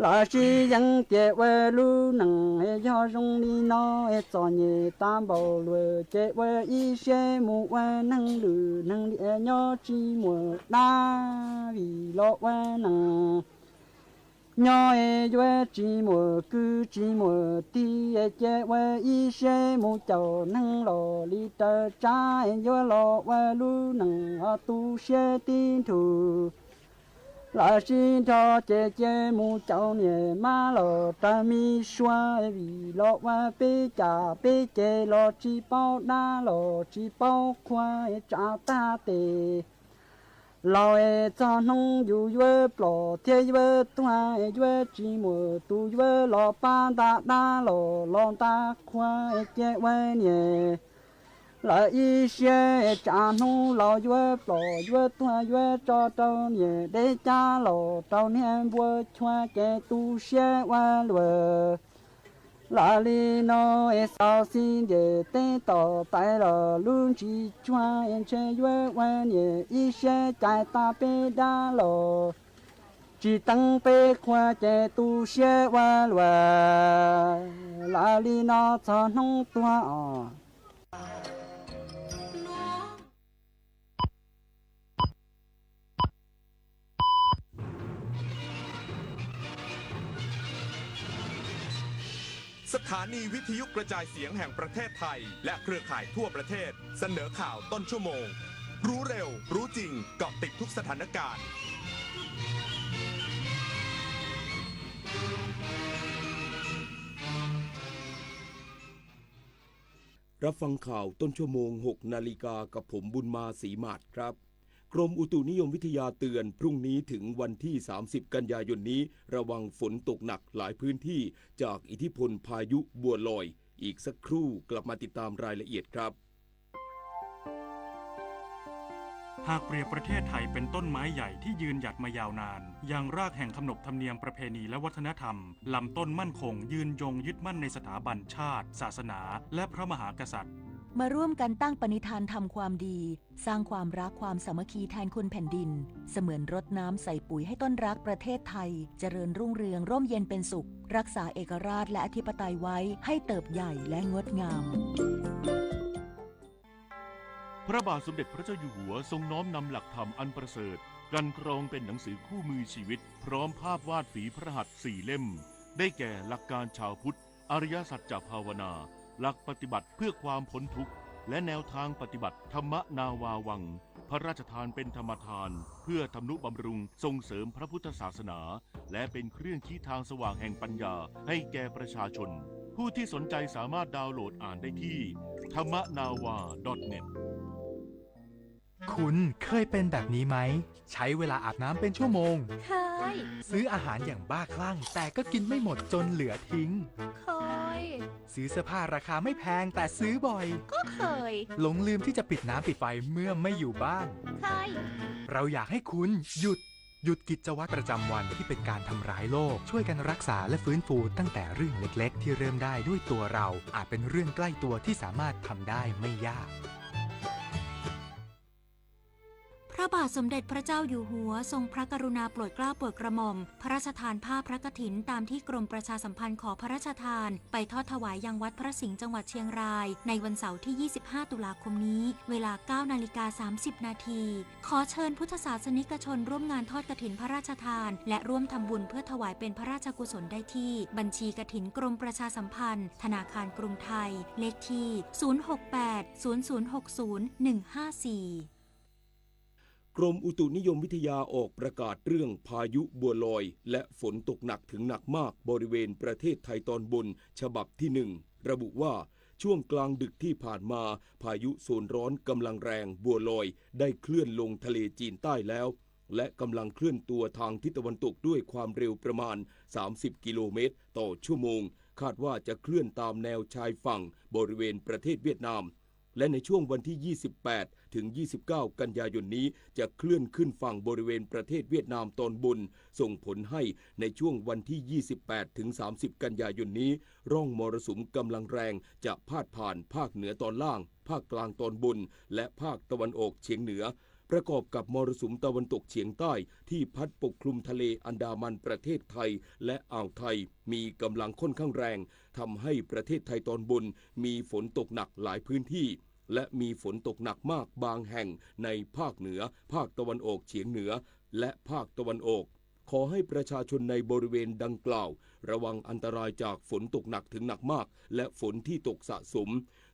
là chỉ dân chế về lu năng cho rong đi nó cho nhẹ tam bảo lùi chế về y xe mu về năng lù năng địa nhỏ chỉ mùa đa vì lo về năng nhỏ yue chỉ mùa cứ chỉ mùa ti chế về y xe mu chầu năng lo li tơ cha yue lo về lu năng tu xe tin thủ là xin cho chế mu chầu nhẹ ma lo ta mi xoa vì lo về bê cha bê chế lo chỉ bao đa lo chỉ bao khoa cha ta tề lo cho nông yu yue blo tie yue tua yue chỉ mùa tu yue lo ba da da lo ta khoa chế yue nhẹ là y xe cha nông lo yue blo yue tua yue cho trâu nhẹ để cha lo trâu niệm bùa choa chế tu xe wa lùa là li nó sao xin để tên tỏ tại là luôn chỉ choa em chơi yue wa nhẹ y xe chạy ta bê đa lo chỉ tăng bê khoa chế tu xe wa lùa là li nó cho nông tuaสถานีวิทยุกระจายเสียงแห่งประเทศไทยและเครือข่ายทั่วประเทศเสนอข่าวต้นชั่วโมงรู้เร็วรู้จริงเกาะติดทุกสถานการณ์ รับฟังข่าวต้นชั่วโมง 6 นาฬิกากับผมบุญมาศรีมาศครับกรมอุตุนิยมวิทยาเตือนพรุ่งนี้ถึงวันที่ 30 กันยายนนี้ระวังฝนตกหนักหลายพื้นที่จากอิทธิพลพายุบัวลอยอีกสักครู่กลับมาติดตามรายละเอียดครับหากเปรียบประเทศไทยเป็นต้นไม้ใหญ่ที่ยืนหยัดมายาวนานยังรากแห่งขนบธรรมเนียมประเพณีและวัฒนธรรมลำต้นมั่นคงยืนยงยึดมั่นในสถาบันชาติศาสนาและพระมหากษัตริย์มาร่วมกันตั้งปณิธานทำความดีสร้างความรักความสามัคคีแทนคนแผ่นดินเสมือนรดน้ำใส่ปุ๋ยให้ต้นรักประเทศไทยเจริญรุ่งเรืองร่มเย็นเป็นสุขรักษาเอกราชและอธิปไตยไว้ให้เติบใหญ่และงดงามพระบาทสมเด็จพระเจ้าอยู่หัวทรงน้อมนำหลักธรรมอันประเสริฐกันกรองเป็นหนังสือคู่มือชีวิตพร้อมภาพวาดฝีพระหัตถ์4 เล่มได้แก่หลักการชาวพุทธอริยสัจจภาวนาหลักปฏิบัติเพื่อความพ้นทุกข์และแนวทางปฏิบัติธรรมนาวาวังพระราชทานเป็นธรรมทานเพื่อทำนุบำรุงส่งเสริมพระพุทธศาสนาและเป็นเครื่องชี้ทางสว่างแห่งปัญญาให้แก่ประชาชนผู้ที่สนใจสามารถดาวน์โหลดอ่านได้ที่ thammanava.netคุณเคยเป็นแบบนี้ไหมใช้เวลาอาบน้ำเป็นชั่วโมงเคยซื้ออาหารอย่างบ้าคลั่งแต่ก็กินไม่หมดจนเหลือทิ้งเคยซื้อเสื้อผ้าราคาไม่แพงแต่ซื้อบ่อยก็เคยหลงลืมที่จะปิดน้ำปิดไฟเมื่อไม่อยู่บ้านเคยเราอยากให้คุณหยุดกิจวัตรประจำวันที่เป็นการทำร้ายโลกช่วยกันรักษาและฟื้นฟูตั้งแต่เรื่องเล็กๆที่เริ่มได้ด้วยตัวเราอาจเป็นเรื่องใกล้ตัวที่สามารถทำได้ไม่ยากพระบาทสมเด็จพระเจ้าอยู่หัวทรงพระกรุณาโปรดเกล้าโปรดกระหม่อมพระราชทานผ้าพระกฐินตามที่กรมประชาสัมพันธ์ขอพระราชทานไปทอดถวายยังวัดพระสิงห์จังหวัดเชียงรายในวันเสาร์ที่ 25 ตุลาคมนี้เวลา 9:30 น.ขอเชิญพุทธศาสนิกชนร่วมงานทอดกฐินพระราชทานและร่วมทำบุญเพื่อถวายเป็นพระราชกุศลได้ที่บัญชีกฐินกรมประชาสัมพันธ์ธนาคารกรุงไทยเลขที่ 068 0060 154กรมอุตุนิยมวิทยาออกประกาศเรื่องพายุบัวลอยและฝนตกหนักถึงหนักมากบริเวณประเทศไทยตอนบนฉบับที่1ระบุว่าช่วงกลางดึกที่ผ่านมาพายุโซนร้อนกำลังแรงบัวลอยได้เคลื่อนลงทะเลจีนใต้แล้วและกำลังเคลื่อนตัวทางทิศตะวันตกด้วยความเร็วประมาณ30 กิโลเมตรต่อชั่วโมงคาดว่าจะเคลื่อนตามแนวชายฝั่งบริเวณประเทศเวียดนามและในช่วงวันที่ 28 ถึง 29 กันยายนนี้จะเคลื่อนขึ้นฝั่งบริเวณประเทศเวียดนามตอนบนส่งผลให้ในช่วงวันที่ 28 ถึง 30 กันยายนนี้ร่องมรสุมกำลังแรงจะพาดผ่านภาคเหนือตอนล่างภาคกลางตอนบนและภาคตะวันออกเฉียงเหนือประกอบกับมรสุมตะวันตกเฉียงใต้ที่พัดปกคลุมทะเลอันดามันประเทศไทยและอ่าวไทยมีกำลังค่อนข้างแรงทำให้ประเทศไทยตอนบนมีฝนตกหนักหลายพื้นที่และมีฝนตกหนักมากบางแห่งในภาคเหนือภาคตะวันออกเฉียงเหนือและภาคตะวันออกขอให้ประชาชนในบริเวณดังกล่าวระวังอันตรายจากฝนตกหนักถึงหนักมากและฝนที่ตกสะสม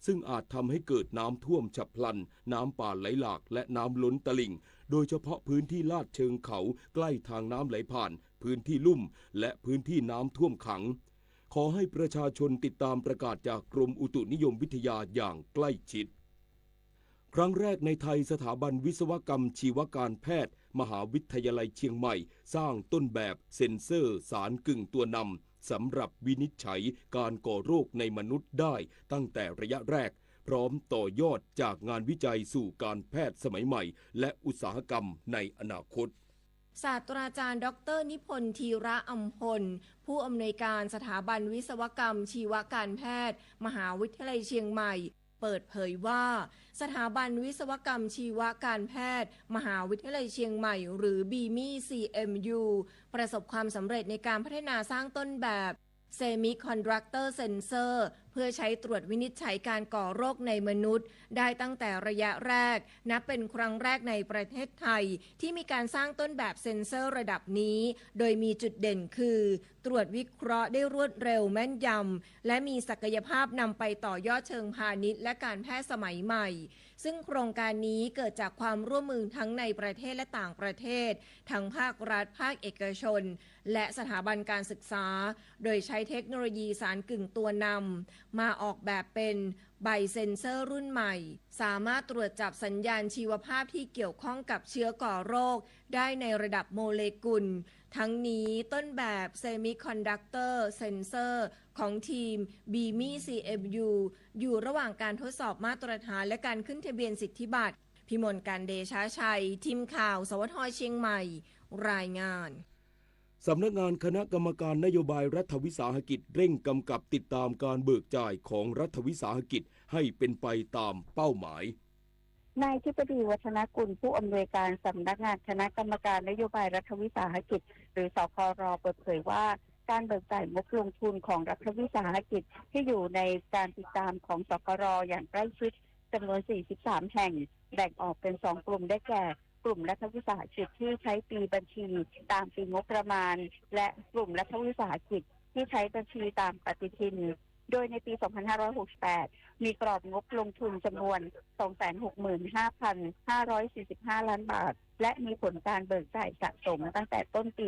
ซึ่งอาจทำให้เกิดน้ำท่วมฉับพลันน้ำป่าไหลหลากและน้ำล้นตลิ่งโดยเฉพาะพื้นที่ลาดเชิงเขาใกล้ทางน้ำไหลผ่านพื้นที่ลุ่มและพื้นที่น้ำท่วมขังขอให้ประชาชนติดตามประกาศจากกรมอุตุนิยมวิทยาอย่างใกล้ชิดครั้งแรกในไทยสถาบันวิศวกรรมชีวการแพทย์มหาวิทยาลัยเชียงใหม่สร้างต้นแบบเซ็นเซอร์สารกึ่งตัวนำสำหรับวินิจฉัยการก่อโรคในมนุษย์ได้ตั้งแต่ระยะแรกพร้อมต่อยอดจากงานวิจัยสู่การแพทย์สมัยใหม่และอุตสาหกรรมในอนาคตศาสตราจารย์ดร.นิพนธ์ธีระอำพลผู้อำนวยการสถาบันวิศวกรรมชีวการแพทย์มหาวิทยาลัยเชียงใหม่เปิดเผยว่าสถาบันวิศวกรรมชีวการแพทย์มหาวิทยาลัยเชียงใหม่หรือ BMI-CMU ประสบความสำเร็จในการพัฒนาสร้างต้นแบบSemiconductor Sensor เพื่อใช้ตรวจวินิจฉัยการก่อโรคในมนุษย์ได้ตั้งแต่ระยะแรกนับเป็นครั้งแรกในประเทศไทยที่มีการสร้างต้นแบบเซ็นเซอร์ระดับนี้โดยมีจุดเด่นคือตรวจวิเคราะห์ได้รวดเร็วแม่นยำและมีศักยภาพนำไปต่อยอดเชิงพาณิชย์และการแพทย์สมัยใหม่ ซึ่งโครงการนี้เกิดจากความร่วมมือทั้งในประเทศและต่างประเทศทั้งภาครัฐภาคเอกชนและสถาบันการศึกษาโดยใช้เทคโนโลยีสารกึ่งตัวนำมาออกแบบเป็นใบเซ็นเซอร์รุ่นใหม่สามารถตรวจจับสัญญาณชีวภาพที่เกี่ยวข้องกับเชื้อก่อโรคได้ในระดับโมเลกุลทั้งนี้ต้นแบบเซมิคอนดักเตอร์เซนเซอร์ของทีม BMI CMU อยู่ระหว่างการทดสอบมาตรฐานและการขึ้นทะเบียนสิทธิบัตรพิมลการเดชาชัยทีมข่าวสวท.เชียงใหม่รายงานสำนักงานคณะกรรมการนโยบายรัฐวิสาหกิจเร่งกำกับติดตามการเบิกจ่ายของรัฐวิสาหกิจให้เป็นไปตามเป้าหมายนายธิบดีวัฒนกุลผู้อำนวยการสำนักงานคณะกรรมการนโยบายรัฐวิสาหกิจหรือสคร.เปิดเผยว่าการเบิกจ่ายงบลงทุนของรัฐวิสาหกิจที่อยู่ในการติดตามของสคร.อย่างใกล้ชิดจำนวน43แห่งแบ่งออกเป็น2กลุ่มได้แก่กลุ่มรัฐวิสาหกิจที่ใช้ปีบัญชีตามปีงบประมาณและกลุ่มรัฐวิสาหกิจที่ใช้บัญชีตามปฏิทินโดยในปี 2568 มีกรอบงบลงทุนจำนวน 265,545 ล้านบาทและมีผลการเบิกจ่ายสะสมตั้งแต่ต้นปี